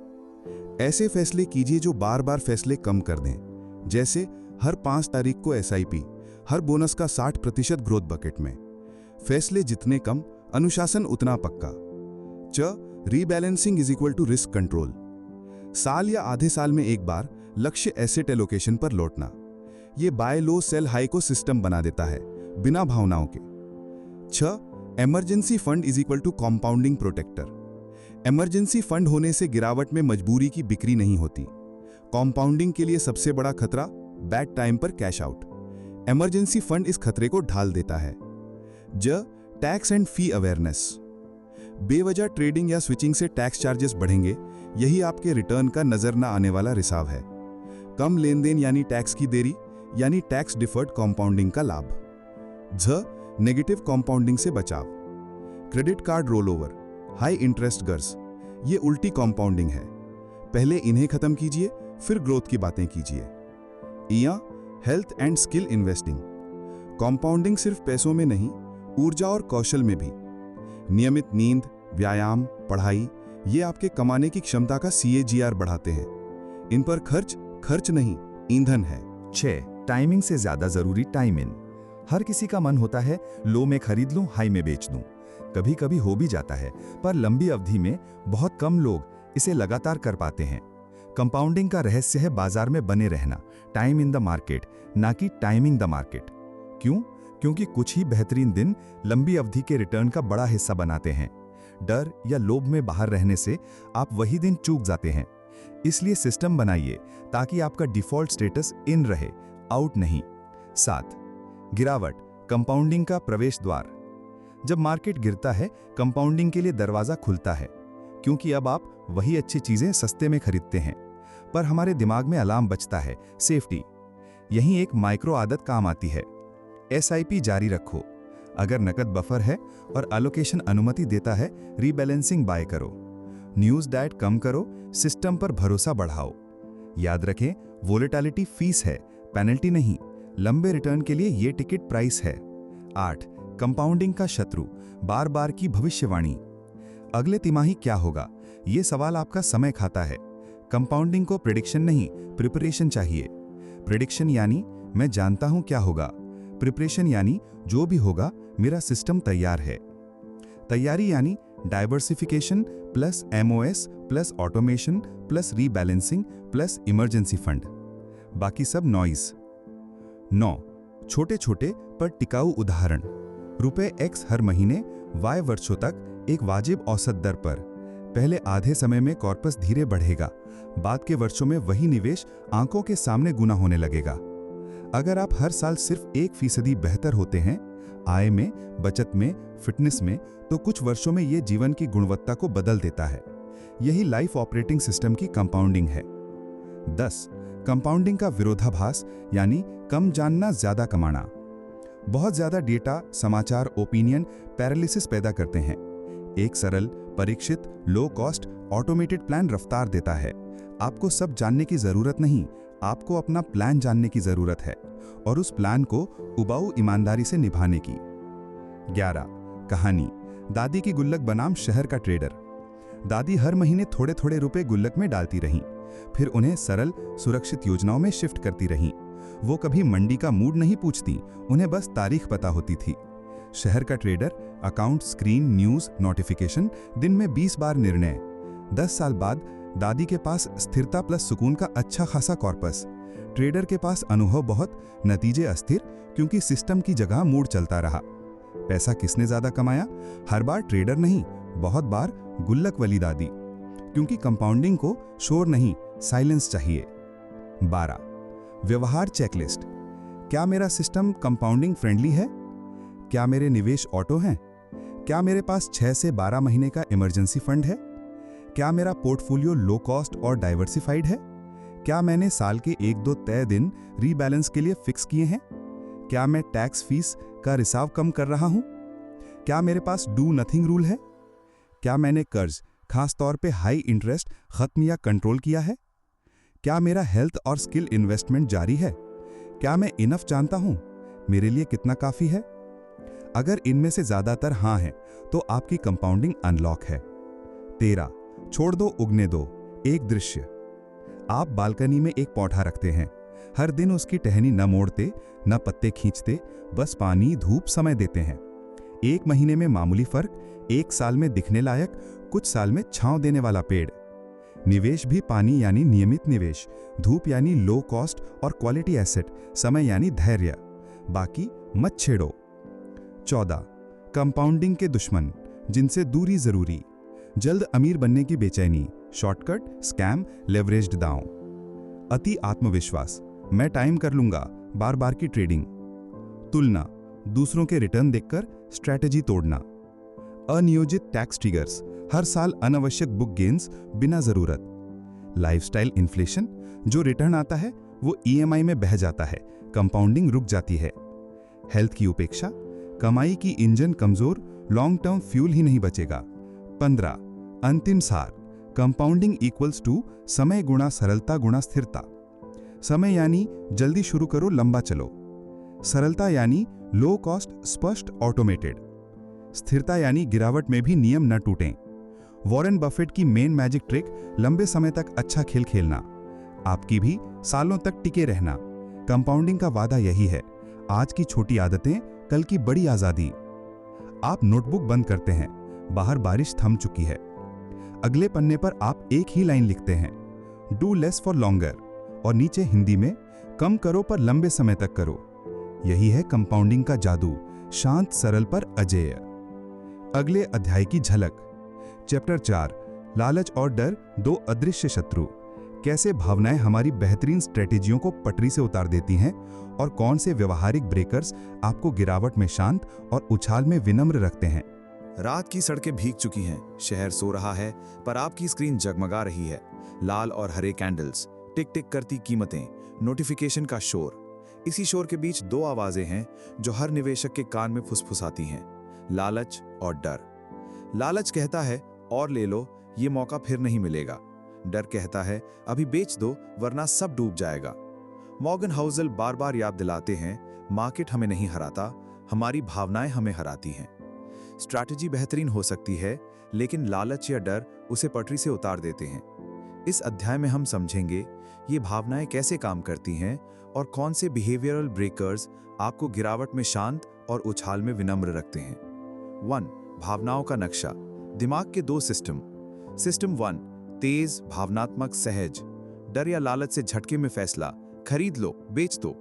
ऐसे फैसले कीजिए जो बार बार फैसले कम कर दें, जैसे हर 5 तारीख को एसआईपी, हर बोनस का 60% ग्रोथ बकेट में। फैसले जितने कम, अनुशासन उतना पक्का। च. Rebalancing is equal to risk control. साल या आधे साल में एक बार लक्ष्य एसेट एलोकेशन पर लौटना। ये बाय लो सेल हाई को सिस्टम बना देता है, बिना भावनाओं के। 6. Emergency fund is equal to compounding protector. Emergency fund होने से गिरावट में मजबूरी की बिक्री नहीं होती। कॉम्पाउंडिंग के लिए सबसे बड़ा खतरा, बैड टाइम पर कैश आउट। इमरजेंसी फंड इस खतरे को ढाल देता है। ज. Tax and fee awareness. बेवजह ट्रेडिंग या स्विचिंग से टैक्स चार्जेस बढ़ेंगे, यही आपके रिटर्न का नजर न आने वाला रिसाव है। कम लेन देन यानी टैक्स की देरी, यानी टैक्स डिफर्ड कॉम्पाउंडिंग का लाभ। झ. नेगेटिव कॉम्पाउंडिंग से बचाव। Credit card roll over, high interest गर्स, ये उल्टी कॉम्पाउंडिंग है। पहले इन्हें खत्म कीजिए, फिर ग्रोथ की बातें कीजिए। इया. Health and skill investing. Compounding सिर्फ पैसों में नहीं, ऊर्जा और कौशल में भी। नियमित नींद, व्यायाम, पढ़ाई, ये आपके कमाने की क्षमता का CAGR बढ़ाते हैं। इन पर खर्च नहीं, ईंधन है। 6. टाइमिंग से ज्यादा जरूरी टाइम इन। हर किसी का मन होता है लो में खरीद लूं, हाई में बेच दूं। कभी कभी हो भी जाता है, पर लंबी अवधि में बहुत कम लोग इसे लगातार कर पाते हैं। कंपाउंडिंग का रहस्य है बाजार में बने रहना, टाइम इन द मार्केट, ना कि टाइमिंग द मार्केट। क्यों? क्योंकि कुछ ही बेहतरीन दिन लंबी अवधि के रिटर्न का बड़ा हिस्सा बनाते हैं। डर या लोभ में बाहर रहने से आप वही दिन चूक जाते हैं। इसलिए सिस्टम बनाइए ताकि आपका डिफॉल्ट स्टेटस इन रहे, आउट नहीं। 7. गिरावट, कंपाउंडिंग का प्रवेश द्वार। जब मार्केट गिरता है, कंपाउंडिंग के लिए दरवाजा खुलता है, क्योंकि अब आप वही अच्छी चीजें सस्ते में खरीदते हैं। पर हमारे दिमाग में अलार्म बजता है, सेफ्टी। यहीं एक माइक्रो आदत काम आती है। SIP जारी रखो। अगर नकद बफर है और एलोकेशन अनुमति देता है, रीबैलेंसिंग बाय करो। न्यूज़ डाइट कम करो, सिस्टम पर भरोसा बढ़ाओ। याद रखें, वोलेटिलिटी फीस है, पेनल्टी नहीं। लंबे रिटर्न के लिए ये टिकट प्राइस है। 8. कंपाउंडिंग का शत्रु, बार बार की भविष्यवाणी। अगले तिमाही क्या होगा, ये सवाल आपका समय खाता है। कंपाउंडिंग को प्रेडिक्शन नहीं, प्रिपरेशन चाहिए। प्रेडिक्शन यानी मैं जानता हूं क्या होगा। प्रिपरेशन यानी जो भी होगा मेरा सिस्टम तैयार है। तैयारी यानी diversification plus MOS plus automation plus rebalancing plus emergency fund. बाकी सब नॉइज। 9. छोटे छोटे पर टिकाऊ उदाहरण। ₹X हर महीने, Y वर्षों तक एक वाजिब औसत दर पर। पहले आधे समय में कॉर्पस धीरे बढ़ेगा, बाद के वर्षों में वही निवेश आंखों के सामने गुना होने लगेगा। अगर आप हर साल सिर्फ 1% बेहतर होते हैं, आय में, बचत में, फिटनेस में, तो कुछ वर्षों में ये जीवन की गुणवत्ता को बदल देता है। यही लाइफ ऑपरेटिंग सिस्टम की कंपाउंडिंग है। 10. कंपाउंडिंग का विरोधाभास यानी कम जानना ज्यादा कमाना। बहुत ज्यादा डेटा, समाचार, ओपिनियन पैरालिसिस पैदा करते हैं। एक सरल, Parikshit, low cost, automated plan रफ्तार देता है। आपको सब जानने की जरूरत नहीं, आपको अपना प्लान जानने की जरूरत है, और उस प्लान को उबाऊ ईमानदारी से निभाने की। 11. कहानी, दादी की गुल्लक बनाम शहर का ट्रेडर। दादी हर महीने थोड़े थोड़े रुपए गुल्लक में डालती रहीं, फिर उन्हें सरल, सुरक्षित योजनाओं में शिफ्ट करती रहीं। वो कभी मंडी का मूड नहीं पूछती, उन्हें बस तारीख पता होती थी। शहर का trader, account, screen, news, notification, दिन में 20 बार निर्णय। 10 साल बाद दादी के पास स्थिरता प्लस सुकून का अच्छा खासा कॉर्पस। ट्रेडर के पास अनुभव बहुत, नतीजे अस्थिर, क्योंकि सिस्टम की जगह मूड चलता रहा। पैसा किसने ज्यादा कमाया? हर बार ट्रेडर नहीं, बहुत बार गुल्लक वाली दादी, क्योंकि कंपाउंडिंग को शोर नहीं, साइलेंस चाहिए। 12. व्यवहार चेकलिस्ट। क्या मेरा सिस्टम कंपाउंडिंग फ्रेंडली है? क्या मेरे निवेश ऑटो हैं? क्या मेरे पास 6 से 12 महीने का इमरजेंसी फंड है? क्या मेरा पोर्टफोलियो लो कॉस्ट और डाइवर्सिफाइड है? क्या मैंने साल के 1-2 तय दिन रीबैलेंस के लिए फिक्स किए हैं? क्या मैं टैक्स फीस का रिसाव कम कर रहा हूं? क्या मेरे पास डू नथिंग रूल है? क्या मैंने कर्ज, खास तौर पे हाई इंटरेस्ट, खत्म या कंट्रोल किया है? क्या मेरा हेल्थ और स्किल इन्वेस्टमेंट जारी है? क्या मैं इनफ जानता हूं? मेरे लिए कितना काफी है? अगर इनमें से ज्यादातर हाँ है, तो आपकी कंपाउंडिंग अनलॉक है। 13. छोड़ दो उगने दो, एक दृश्य। आप बालकनी में एक पौधा रखते हैं, हर दिन उसकी टहनी न मोड़ते, न पत्ते खींचते, बस पानी, धूप, समय देते हैं। 1 महीने में मामूली फर्क, 1 साल में दिखने लायक, कुछ साल में छांव देने वाला पेड़। निवेश भी पानी यानी नियमित निवेश, धूप यानी लो कॉस्ट और क्वालिटी एसेट, समय यानी धैर्य। बाकी मत छेड़ो। 14. कंपाउंडिंग के दुश्मन, जिनसे दूरी जरूरी। जल्द अमीर बनने की बेचैनी, शॉर्टकट, स्कैम, लेवरेज्ड दांव। अति आत्मविश्वास, मैं टाइम कर लूंगा, बार बार की ट्रेडिंग। तुलना, दूसरों के रिटर्न देखकर स्ट्रैटेजी तोड़ना। अनियोजित टैक्स ट्रिगर्स, हर साल अनावश्यक बुक गेन्स बिना जरूरत। लाइफस्टाइल इन्फ्लेशन, जो रिटर्न आता है वो EMI में बह जाता है, कंपाउंडिंग रुक जाती है। हेल्थ की उपेक्षा, कमाई की इंजन कमजोर, लॉन्ग टर्म फ्यूल ही नहीं बचेगा। 15. अंतिम सार, कंपाउंडिंग इक्वल्स टू समय गुणा सरलता गुणा स्थिरता। समय यानी जल्दी शुरू करो, लंबा चलो। सरलता यानी लो कॉस्ट, स्पष्ट, ऑटोमेटेड। स्थिरता यानी गिरावट में भी नियम न टूटें। वॉरेन बफेट की मेन मैजिक ट्रिक लंबे समय तक अच्छा खेल खेलना, आपकी भी सालों तक टिके रहना। कंपाउंडिंग का वादा यही है, आज की छोटी आदतें, कल की बड़ी आजादी। आप नोटबुक बंद करते हैं, बाहर बारिश थम चुकी है। अगले पन्ने पर आप एक ही लाइन लिखते हैं, डू लेस फॉर लॉन्गर, और नीचे हिंदी में, कम करो पर लंबे समय तक करो। यही है कंपाउंडिंग का जादू, शांत सरल पर अजेय। अगले अध्याय की झलक। चैप्टर 4, लालच और डर, दो अदृश्य शत्रु। कैसे भावनाएं हमारी बेहतरीन स्ट्रेटेजियों को पटरी से उतार देती हैं और कौन से व्यवहारिक ब्रेकर्स आपको गिरावट में शांत और उछाल में विनम्र रखते हैं। रात की सड़कें भीग चुकी हैं, शहर सो रहा है, पर आपकी स्क्रीन जगमगा रही है। लाल और हरे कैंडल्स, टिक टिक करती कीमतें, नोटिफिकेशन का शोर। इसी शोर के बीच दो आवाजें हैं जो हर निवेशक के कान में फुसफुसाती हैं, लालच और डर। लालच कहता है और ले लो, ये मौका फिर नहीं मिलेगा। डर कहता है अभी बेच दो वरना सब डूब जाएगा। मॉर्गन हाउसल बार बार याद दिलाते हैं, मार्केट हमें नहीं हराता, हमारी भावनाएं हमें हराती हैं। स्ट्रैटेजी बेहतरीन हो सकती है, लेकिन लालच या डर उसे पटरी से उतार देते हैं। इस अध्याय में हम समझेंगे ये भावनाएं कैसे काम करती हैं और कौन से बिहेवियरल ब्रेकर्स आपको गिरावट में शांत और उछाल में विनम्र रखते हैं। 1. भावनाओं का नक्शा। दिमाग के दो सिस्टम। सिस्टम 1, तेज, भावनात्मक, सहज। डर या लालच से झटके में फैसला, खरीद लो, बेच दो।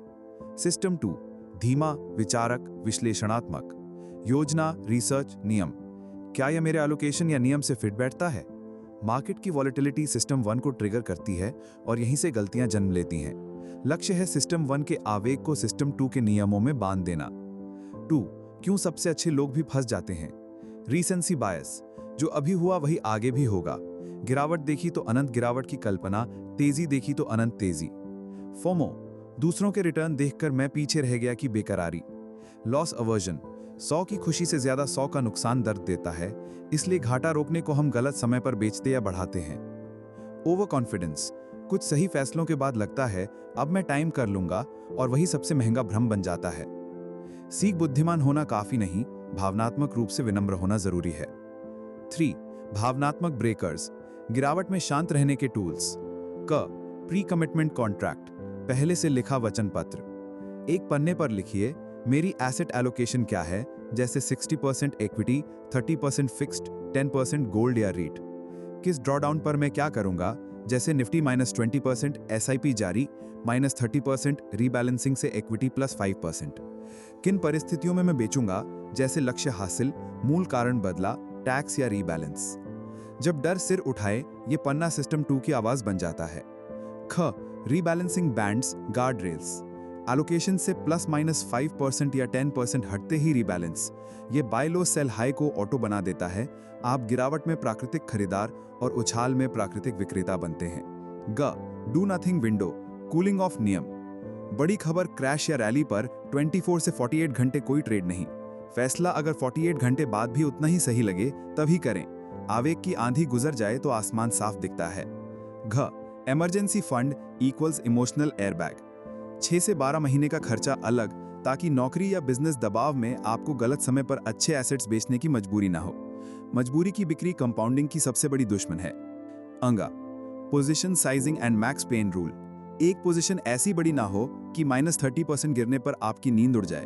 सिस्टम 2, धीमा, विचारक, विश्लेषणात्मक। योजना, रिसर्च, नियम। क्या यह मेरे एलोकेशन या नियम से फिट बैठता है? मार्केट की वॉलेटिलिटी सिस्टम 1 को ट्रिगर करती है और यहीं से गलतियां जन्म लेती हैं। लक्ष्य है सिस्टम 1 के आवेग को सिस्टम 2 के नियमों में बांध देना। 2. क्यों सबसे अच्छे लोग भी फंस जाते हैं? रीसेंसी बायस। जो अभी हुआ वही आगे भी होगा। गिरावट देखी तो अनंत गिरावट की कल्पना, तेजी देखी तो अनंत तेजी। फोमो। दूसरों के रिटर्न देखकर मैं पीछे रह गया की बेकरारी। Loss aversion. 100 की खुशी से ज्यादा 100 का नुकसान दर्द देता है, इसलिए घाटा रोकने को हम गलत समय पर बेचते या बढ़ाते हैं। Over confidence. कुछ सही फैसलों के बाद लगता है अब मैं टाइम कर लूंगा, और वही सबसे महंगा भ्रम बन जाता है। सीख बुद्धिमान होना काफी नहीं, भावनात्मक रूप से विनम्र होना जरूरी है। 3. भावनात्मक ब्रेकर्स, गिरावट में शांत रहने के टूल्स। क. प्री कमिटमेंट कॉन्ट्रैक्ट, पहले से लिखा वचन पत्र। एक पन्ने पर लिखिए मेरी एसेट एलोकेशन क्या है, जैसे 60% इक्विटी, 30% फिक्स्ड, 10% गोल्ड या रीट। किस ड्रॉडाउन पर मैं क्या करूंगा, जैसे निफ्टी -20% SIP जारी, -30% रीबैलेंसिंग से इक्विटी +5%। किन परिस्थितियों में मैं बेचूंगा, जैसे लक्ष्य हासिल, मूल कारण बदला, टैक्स या रीबैलेंस। जब डर सिर उठाए, ये पन्ना सिस्टम 2 की आवाज बन जाता है। ख. Rebalancing bands, guard rails. Allocation से ±5% या 10% हटते ही रीबैलेंस। ये बाय लो सेल हाई को ऑटो बना देता है। आप गिरावट में प्राकृतिक खरीदार और उछाल में प्राकृतिक विक्रेता बनते हैं। ग. Do nothing window, cooling of नियम। बड़ी खबर, क्रैश या रैली पर 24 से 48 घंटे कोई ट्रेड नहीं। फैसला अगर 48 घंटे बाद भी उतना ही सही लगे तभी करें। आवेग की आंधी गुजर जाए तो आसमान साफ दिखता है। घ. Emergency fund equals emotional airbag. 6 से 12 महीने का खर्चा अलग, ताकि नौकरी या बिजनेस दबाव में आपको गलत समय पर अच्छे एसेट्स बेचने की मजबूरी ना हो। मजबूरी की बिक्री कंपाउंडिंग की सबसे बड़ी दुश्मन है। अंगा. Position sizing and max pain rule. एक पोजीशन ऐसी बड़ी ना हो कि -30% गिरने पर आपकी नींद उड़ जाए।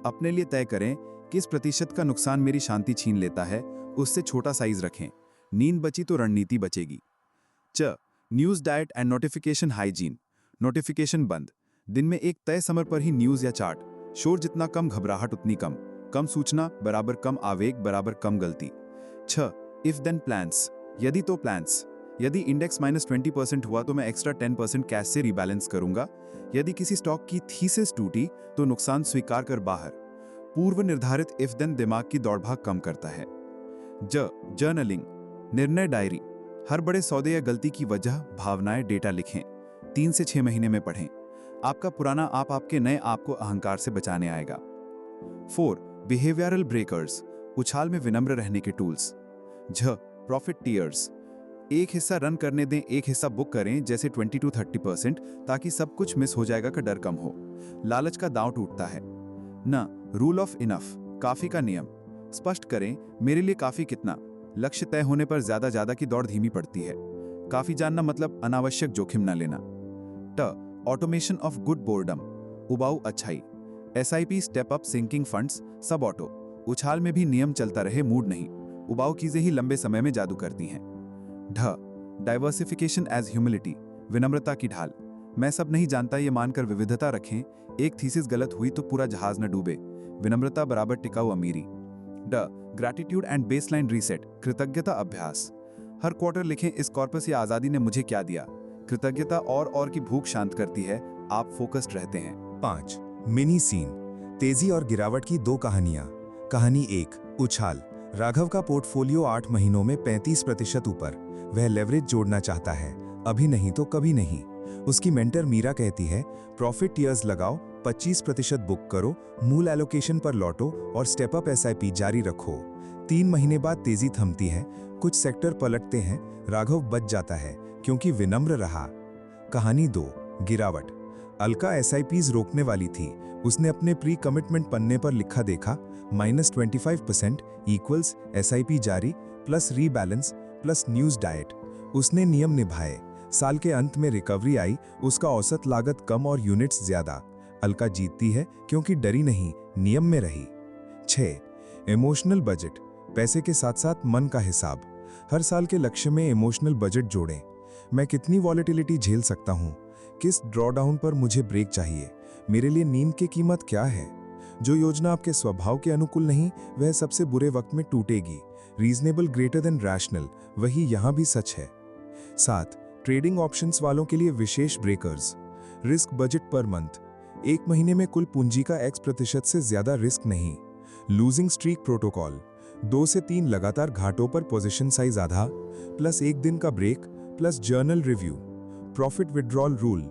अपने लिए तय करें किस प्रतिशत का नुकसान मेरी शांति छीन लेता है, उससे छोटा साइज रखें। नींद बची तो रणनीति बचेगी। च. News diet and notification hygiene. Notification बंद। दिन में एक तय समय पर ही न्यूज या चार्ट। शोर जितना कम, घबराहट उतनी कम। कम सूचना बराबर कम आवेग बराबर कम गलती। 6. If then plans. यदि तो प्लान्स। यदि इंडेक्स -20% हुआ तो मैं एक्स्ट्रा 10% कैश से रिबैलेंस करूंगा। यदि किसी स्टॉक की थीसिस टूटी तो नुकसान स्वीकार कर बाहर। पूर्व निर्धारित इफ देन दिमाग की दौड़भाग कम करता है। ज. जर्नलिंग, निर्णय डायरी। हर बड़े सौदे या गलती की वजह, भावनाएं, डेटा लिखें। 3 से 6 महीने में पढ़ें। आपका पुराना आप आपके नए आप को अहंकार से बचाने आएगा। 4. बिहेवियरल ब्रेकर्स, उछाल में विनम्र रहने के टूल्स। झ. Profit tears. एक हिस्सा रन करने दें, एक हिस्सा बुक करें, जैसे 20 to 30%, ताकि सब कुछ मिस हो जाएगा का डर कम हो। लालच का दांव टूटता है। न. रूल ऑफ इनफ, काफी का नियम। स्पष्ट करें मेरे लिए काफी कितना। लक्ष्य तय होने पर ज्यादा की दौड़ धीमी पड़ती है। काफी जानना मतलब अनावश्यक जोखिम न लेना। ऑटोमेशन ऑफ गुड बोर्डम, उबाऊ अच्छाई। SIP step up sinking funds सब ऑटो। उछाल में भी नियम चलता रहे, मूड नहीं। उबाऊ चीजें ही लंबे समय में जादू करती हैं। डाइवर्सिफिकेशन एज ह्यूमिलिटी, विनम्रता की ढाल। मैं सब नहीं जानता ये मानकर विविधता रखें। एक थीसिस गलत हुई तो पूरा जहाज न डूबे। विनम्रता बराबर टिकाऊ अमीरी। ग्रैटिट्यूड एंड बेसलाइन रीसेट, कृतज्ञता अभ्यास। हर क्वार्टर लिखें, इस कॉर्पस या आजादी ने मुझे क्या दिया। कृतज्ञता और की भूख शांत करती है, आप फोकस्ड रहते हैं। 5 मिनी सीन, तेजी और गिरावट की 2 कहानियां। कहानी 1, उछाल। राघव का पोर्टफोलियो 8 महीनों में 35% ऊपर। वह लेवरेज जोड़ना चाहता है, अभी नहीं तो कभी नहीं। उसकी मेंटर मीरा कहती है, प्रॉफिट टियर्स लगाओ, 25% बुक करो, मूल एलोकेशन पर लौटो और स्टेप अप SIP जारी रखो। 3 महीने बाद तेजी थमती है, कुछ सेक्टर पलटते हैं, राघव बच जाता है क्योंकि विनम्र रहा। कहानी 2, गिरावट। अलका SIPs रोकने वाली थी। उसने अपने प्री कमिटमेंट पन्ने पर लिखा देखा, -25% इक्वल्स SIP जारी plus rebalance plus news diet. उसने नियम निभाए। साल के अंत में रिकवरी आई, उसका औसत लागत कम और यूनिट्स ज्यादा। अलका जीतती है क्योंकि डरी नहीं, नियम में रही। 6 इमोशनल बजट, पैसे के साथ साथ मन का हिसाब। हर साल के लक्ष्य में इमोशनल बजट जोड़ें। मैं कितनी वॉलेटिलिटी झेल सकता हूँ, किस ड्रॉडाउन पर मुझे ब्रेक चाहिए, मेरे लिए नींद की कीमत क्या है। जो योजना आपके स्वभाव के अनुकूल नहीं, वह सबसे बुरे वक्त में टूटेगी। रीजनेबल ग्रेटर देन रैशनल, वही यहाँ भी सच है। 7 ट्रेडिंग ऑप्शंस वालों के लिए विशेष breakers. Risk budget per month, 1 महीने में कुल पूंजी का X% से ज्यादा रिस्क नहीं। लूजिंग स्ट्रीक प्रोटोकॉल, 2 से 3 लगातार घाटों पर पोजीशन साइज आधा प्लस 1 दिन का break plus journal review. Profit withdrawal rule,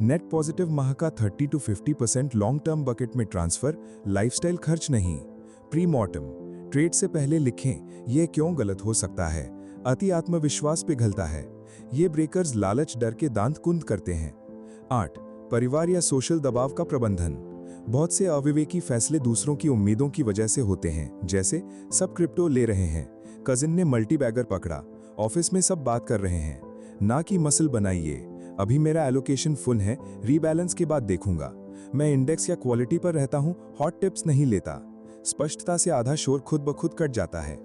net positive माह का 30 to 50% लॉन्ग टर्म बकेट में ट्रांसफर, लाइफस्टाइल खर्च नहीं। प्री मॉर्टम, ट्रेड से पहले लिखें, यह क्यों गलत हो सकता है, अति आत्मविश्वास पिघलता है। ये ब्रेकर्स लालच डर के दांत कुंद करते हैं। 8 परिवार या सोशल दबाव का प्रबंधन। बहुत से अविवेकी फैसले दूसरों की उम्मीदों की वजह से होते हैं, जैसे सब क्रिप्टो ले रहे हैं, कजिन ने मल्टी बैगर पकड़ा, ऑफिस में सब बात कर रहे हैं। ना कि मसल बनाइए, अभी मेरा एलोकेशन फुल है, रीबैलेंस के बाद देखूंगा। मैं इंडेक्स या क्वालिटी पर रहता हूं, हॉट टिप्स नहीं लेता। स्पष्टता से आधा शोर खुद ब खुद कट जाता है।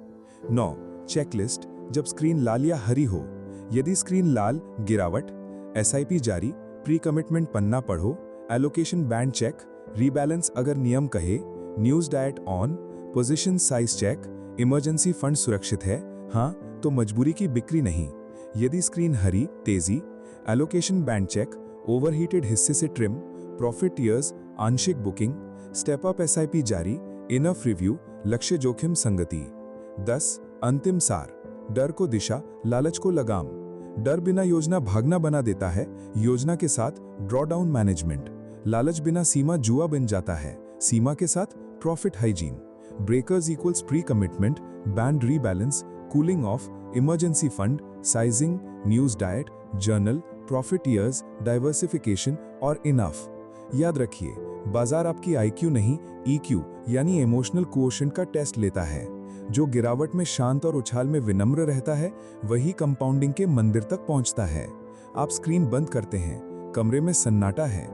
9 चेकलिस्ट, जब स्क्रीन लाल या हरी हो। यदि स्क्रीन लाल, गिरावट, SIP जारी, प्री कमिटमेंट पन्ना पढ़ो, एलोकेशन बैंड चेक, रीबैलेंस अगर नियम कहे, news diet on, position size check, emergency fund सुरक्षित है, हाँ तो मजबूरी की बिक्री नहीं। यदि स्क्रीन हरी, तेजी, एलोकेशन बैंड चेक, ओवरहीटेड हिस्से से ट्रिम, प्रॉफिट ईयर्स, आंशिक बुकिंग, स्टेप अप SIP जारी, इनफ रिव्यू, लक्ष्य जोखिम संगति। 10 अंतिम सार, डर को दिशा, लालच को लगाम। डर बिना योजना भागना बना देता है, योजना के साथ ड्रॉडाउन मैनेजमेंट। लालच बिना सीमा जुआ बन जाता है, सीमा के साथ profit hygiene. Breakers equals pre commitment, band rebalance, cooling of, emergency fund, sizing, news diet, journal, profit years, diversification और इनफ। याद रखिए, बाजार आपकी IQ नहीं, EQ यानी इमोशनल कोएफिशिएंट का टेस्ट लेता है। जो गिरावट में शांत और उछाल में विनम्र रहता है, वही कंपाउंडिंग के मंदिर तक पहुंचता है। आप स्क्रीन बंद करते हैं, कमरे में सन्नाटा है,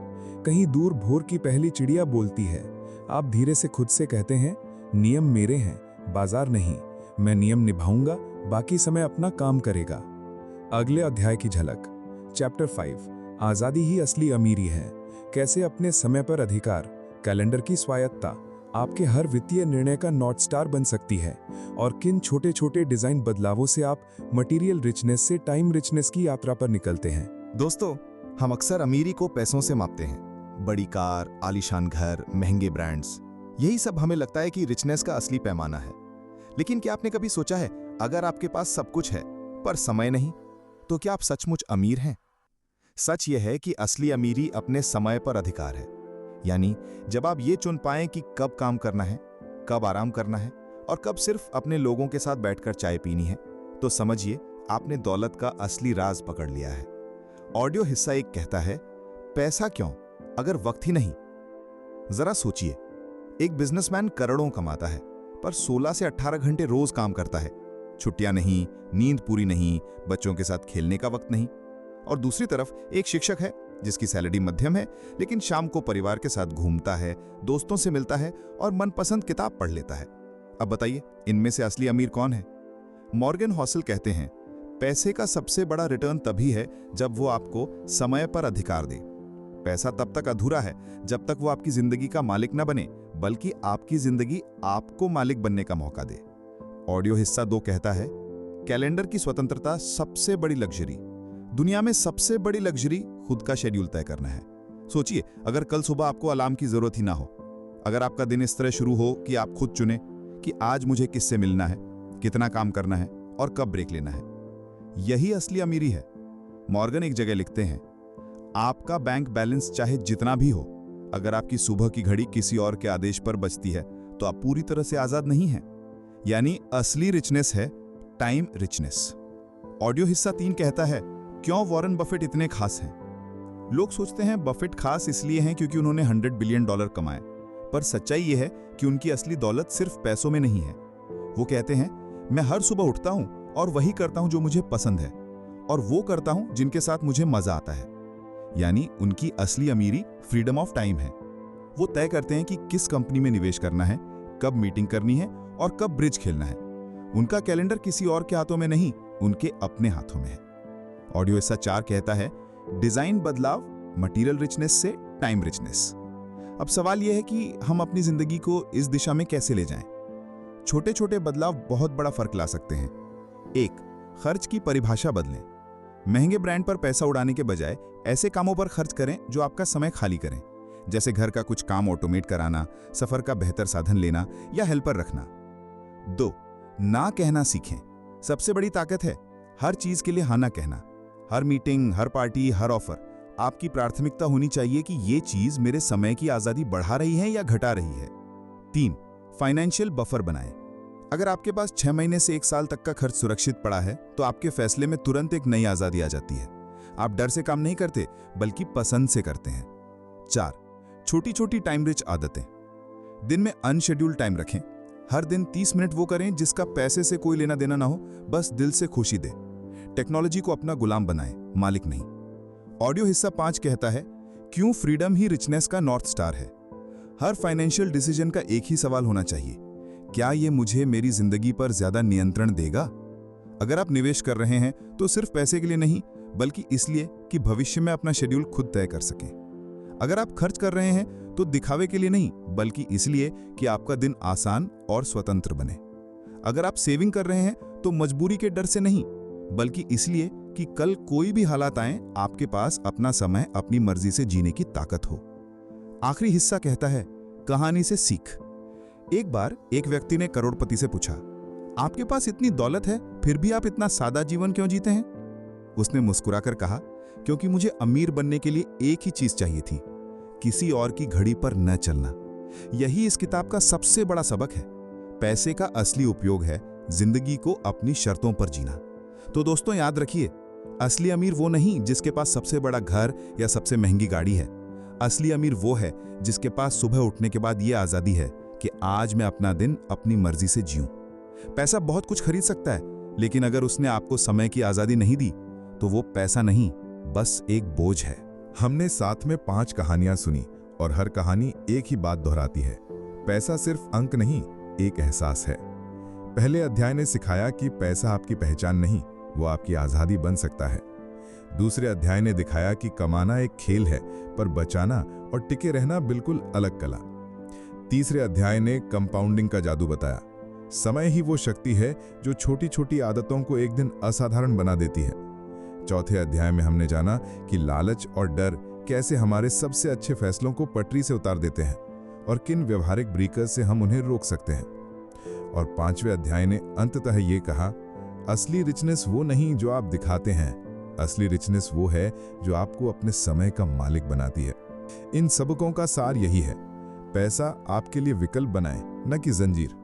कहीं दूर भोर की पहली चिड़िया बोलती है। आप धीरे से खुद से कहते हैं, नियम मेरे हैं, बाजार नहीं। मैं नियम निभाऊंगा, बाकी समय अपना काम करेगा। अगले अध्याय की झलक। चैप्टर 5, आजादी ही असली अमीरी है। कैसे अपने समय पर अधिकार, कैलेंडर की स्वायत्ता आपके हर वित्तीय निर्णय का नॉर्थ स्टार बन सकती है, और किन छोटे छोटे डिजाइन बदलावों से आप मटेरियल रिचनेस से टाइम रिचनेस की यात्रा पर निकलते हैं। दोस्तों, हम अक्सर अमीरी को पैसों से मापते हैं। बड़ी कार, आलीशान घर, महंगे ब्रांड्स, यही सब हमें लगता है कि रिचनेस का असली पैमाना है। लेकिन क्या आपने कभी सोचा है, अगर आपके पास सब कुछ है पर समय नहीं, तो क्या आप सचमुच अमीर हैं? सच यह है कि असली अमीरी अपने समय पर अधिकार है। यानी जब आप ये चुन पाएं कि कब काम करना है, कब आराम करना है और कब सिर्फ अपने लोगों के साथ बैठकर चाय पीनी है, तो समझिए आपने दौलत का असली राज पकड़ लिया है। ऑडियो हिस्सा 1 कहता है, पैसा क्यों अगर वक्त ही नहीं। जरा सोचिए, एक बिजनेसमैन करोड़ों कमाता है पर 16 से 18 घंटे रोज काम करता है। छुट्टियां नहीं, नींद पूरी नहीं, बच्चों के साथ खेलने का वक्त नहीं। और दूसरी तरफ एक शिक्षक है जिसकी सैलरी मध्यम है, लेकिन शाम को परिवार के साथ घूमता है, दोस्तों से मिलता है और मनपसंद किताब पढ़ लेता है। अब बताइए, इनमें से असली अमीर कौन है? मॉर्गन हॉसल कहते हैं, पैसे का सबसे बड़ा रिटर्न तभी है जब वो आपको समय पर अधिकार दे। पैसा तब तक अधूरा है जब तक वो आपकी जिंदगी का मालिक न बने, बल्कि आपकी जिंदगी आपको मालिक बनने का मौका दे। ऑडियो हिस्सा 2 कहता है, कैलेंडर की स्वतंत्रता सबसे बड़ी लग्जरी। दुनिया में सबसे बड़ी लग्जरी खुद का शेड्यूल तय करना है। सोचिए, अगर कल सुबह आपको अलार्म की जरूरत ही ना हो, अगर आपका दिन इस तरह शुरू हो कि आप खुद चुने कि आज मुझे किससे मिलना है, कितना काम करना है और कब ब्रेक लेना है, यही असली अमीरी है। मॉर्गन एक जगह लिखते हैं, आपका बैंक बैलेंस चाहे जितना भी हो, अगर आपकी सुबह की घड़ी किसी और के आदेश पर बजती है तो आप पूरी तरह से आजाद नहीं हैं। यानी असली रिचनेस है टाइम रिचनेस। ऑडियो हिस्सा 3 कहता है, क्यों वॉरेन बफेट इतने खास हैं? लोग सोचते हैं बफेट खास इसलिए हैं क्योंकि उन्होंने $100 बिलियन कमाए, पर सच्चाई यह है कि उनकी असली दौलत सिर्फ पैसों में नहीं है। वो कहते हैं, मैं हर सुबह उठता हूं और वही करता हूं जो मुझे पसंद है, और वो करता हूं जिनके साथ मुझे मजा आता है। यानी उनकी असली अमीरी फ्रीडम ऑफ टाइम है। वो तय करते हैं कि किस कंपनी में निवेश करना है, कब मीटिंग करनी है और कब ब्रिज खेलना है। उनका कैलेंडर किसी और के हाथों में नहीं, उनके अपने हाथों में है। ऑडियो हिस्सा 4 कहता है, डिजाइन बदलाव मटेरियल रिचनेस से टाइम रिचनेस। अब सवाल यह है कि हम अपनी जिंदगी को इस दिशा में कैसे ले जाएं? छोटे छोटे बदलाव बहुत बड़ा फर्क ला सकते हैं। 1, खर्च की परिभाषा बदलें। महंगे ब्रांड पर पैसा उड़ाने के बजाय ऐसे कामों पर खर्च करें जो आपका समय खाली करें, जैसे घर का कुछ काम ऑटोमेट कराना, सफर का बेहतर साधन लेना या हेल्पर रखना। 2, ना कहना सीखें। सबसे बड़ी ताकत है हर चीज के लिए हाँ ना कहना। हर मीटिंग, हर पार्टी, हर ऑफर आपकी प्राथमिकता होनी चाहिए कि ये चीज मेरे समय की आजादी बढ़ा रही है या घटा रही है। 3, फाइनेंशियल बफर बनाएं। अगर आपके पास 6 महीने से 1 साल तक का खर्च सुरक्षित पड़ा है, तो आपके फैसले में तुरंत एक नई आजादी आ जाती है। आप डर से काम नहीं करते, बल्कि पसंद से करते हैं। 4, छोटी छोटी टाइम रिच आदतें। दिन में अनशेड्यूल्ड टाइम रखें। हर दिन 30 मिनट वो करें जिसका पैसे से कोई लेना देना ना हो, बस दिल से खुशी दे। टेक्नोलॉजी को अपना गुलाम बनाएं, मालिक नहीं। ऑडियो हिस्सा 5 कहता है, क्यों फ्रीडम ही रिचनेस का नॉर्थ स्टार है। हर फाइनेंशियल डिसीजन का एक ही सवाल होना चाहिए, क्या ये मुझे मेरी जिंदगी पर ज्यादा नियंत्रण देगा? अगर आप निवेश कर रहे हैं तो सिर्फ पैसे के लिए नहीं, बल्कि इसलिए कि भविष्य में अपना शेड्यूल खुद तय कर सकें। अगर आप खर्च कर रहे हैं तो दिखावे के लिए नहीं, बल्कि इसलिए कि आपका दिन आसान और स्वतंत्र बने। अगर आप सेविंग कर रहे हैं तो मजबूरी के डर से नहीं, बल्कि इसलिए कि कल कोई भी हालात आए, आपके पास अपना समय अपनी मर्जी से जीने की ताकत हो। आखिरी हिस्सा कहता है, कहानी से सीख। एक बार एक व्यक्ति ने करोड़पति से पूछा, आपके पास इतनी दौलत है फिर भी आप इतना सादा जीवन क्यों जीते हैं? उसने मुस्कुराकर कहा, क्योंकि मुझे अमीर बनने के लिए एक ही चीज चाहिए थी, किसी और की घड़ी पर न चलना। यही इस किताब का सबसे बड़ा सबक है। पैसे का असली उपयोग है जिंदगी को अपनी शर्तों पर जीना। तो दोस्तों याद रखिए, असली अमीर वो नहीं जिसके पास सबसे बड़ा घर या सबसे महंगी गाड़ी है। असली अमीर वो है जिसके पास सुबह उठने के बाद ये आजादी है कि आज मैं अपना दिन अपनी मर्जी से जीऊं। पैसा बहुत कुछ खरीद सकता है, लेकिन अगर उसने आपको समय की आजादी नहीं दी तो वो पैसा नहीं, बस एक बोझ है। हमने साथ में 5 कहानियां सुनी और हर कहानी एक ही बात दोहराती है, पैसा सिर्फ अंक नहीं, एक एहसास है। पहले अध्याय ने सिखाया कि पैसा आपकी पहचान नहीं, वो आपकी आजादी बन सकता है। दूसरे अध्याय ने दिखाया कि कमाना एक खेल है, पर बचाना और टिके रहना बिल्कुल अलग कला। तीसरे अध्याय ने कंपाउंडिंग का जादू बताया। समय ही वो शक्ति है जो छोटी छोटी आदतों को एक दिन असाधारण बना देती है। चौथे अध्याय में हमने जाना कि लालच और डर कैसे हमारे सबसे अच्छे फैसलों को पटरी से उतार देते हैं और किन व्यवहारिक ब्रेकर्स से हम उन्हें रोक सकते हैं। और 5वें अध्याय ने अंततः ये कहा, असली रिचनेस वो नहीं जो आप दिखाते हैं, असली रिचनेस वो है जो आपको अपने समय का मालिक बनाती है। इन सबकों का सार यही है, पैसा आपके लिए विकल्प बनाए, न कि जंजीर।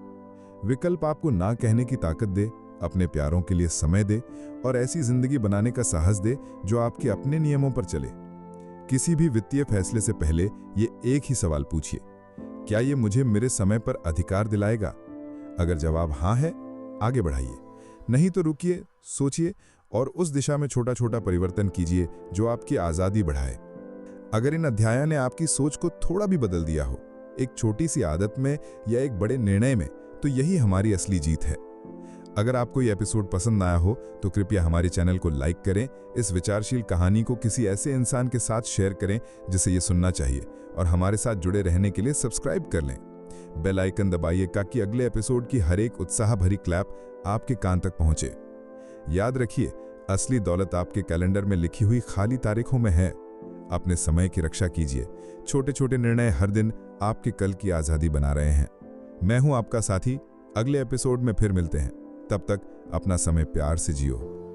विकल्प आपको ना कहने की ताकत दे, अपने प्यारों के लिए समय दे और ऐसी जिंदगी बनाने का साहस दे जो आपके अपने नियमों पर चले। किसी भी वित्तीय फैसले से पहले ये एक ही सवाल पूछिए, क्या ये मुझे मेरे समय पर अधिकार दिलाएगा? अगर जवाब हाँ है, आगे बढ़ाइए। नहीं तो रुकिए, सोचिए और उस दिशा में छोटा छोटा परिवर्तन कीजिए जो आपकी आज़ादी बढ़ाए। अगर इन अध्यायों ने आपकी सोच को थोड़ा भी बदल दिया हो, एक छोटी सी आदत में या एक बड़े निर्णय में, तो यही हमारी असली जीत है। अगर आपको ये एपिसोड पसंद आया हो तो कृपया हमारे चैनल को लाइक करें, इस विचारशील कहानी को किसी ऐसे इंसान के साथ शेयर करें जिसे ये सुनना चाहिए, और हमारे साथ जुड़े रहने के लिए सब्सक्राइब कर लें। बेल आइकन दबाइए ताकि अगले एपिसोड की हर एक उत्साह भरी क्लैप आपके कान तक पहुंचे। याद रखिए, असली दौलत आपके कैलेंडर में लिखी हुई खाली तारीखों में है। अपने समय की रक्षा कीजिए। छोटे छोटे निर्णय हर दिन आपके कल की आज़ादी बना रहे हैं। मैं हूं आपका साथी। अगले एपिसोड में फिर मिलते हैं। तब तक अपना समय प्यार से जियो।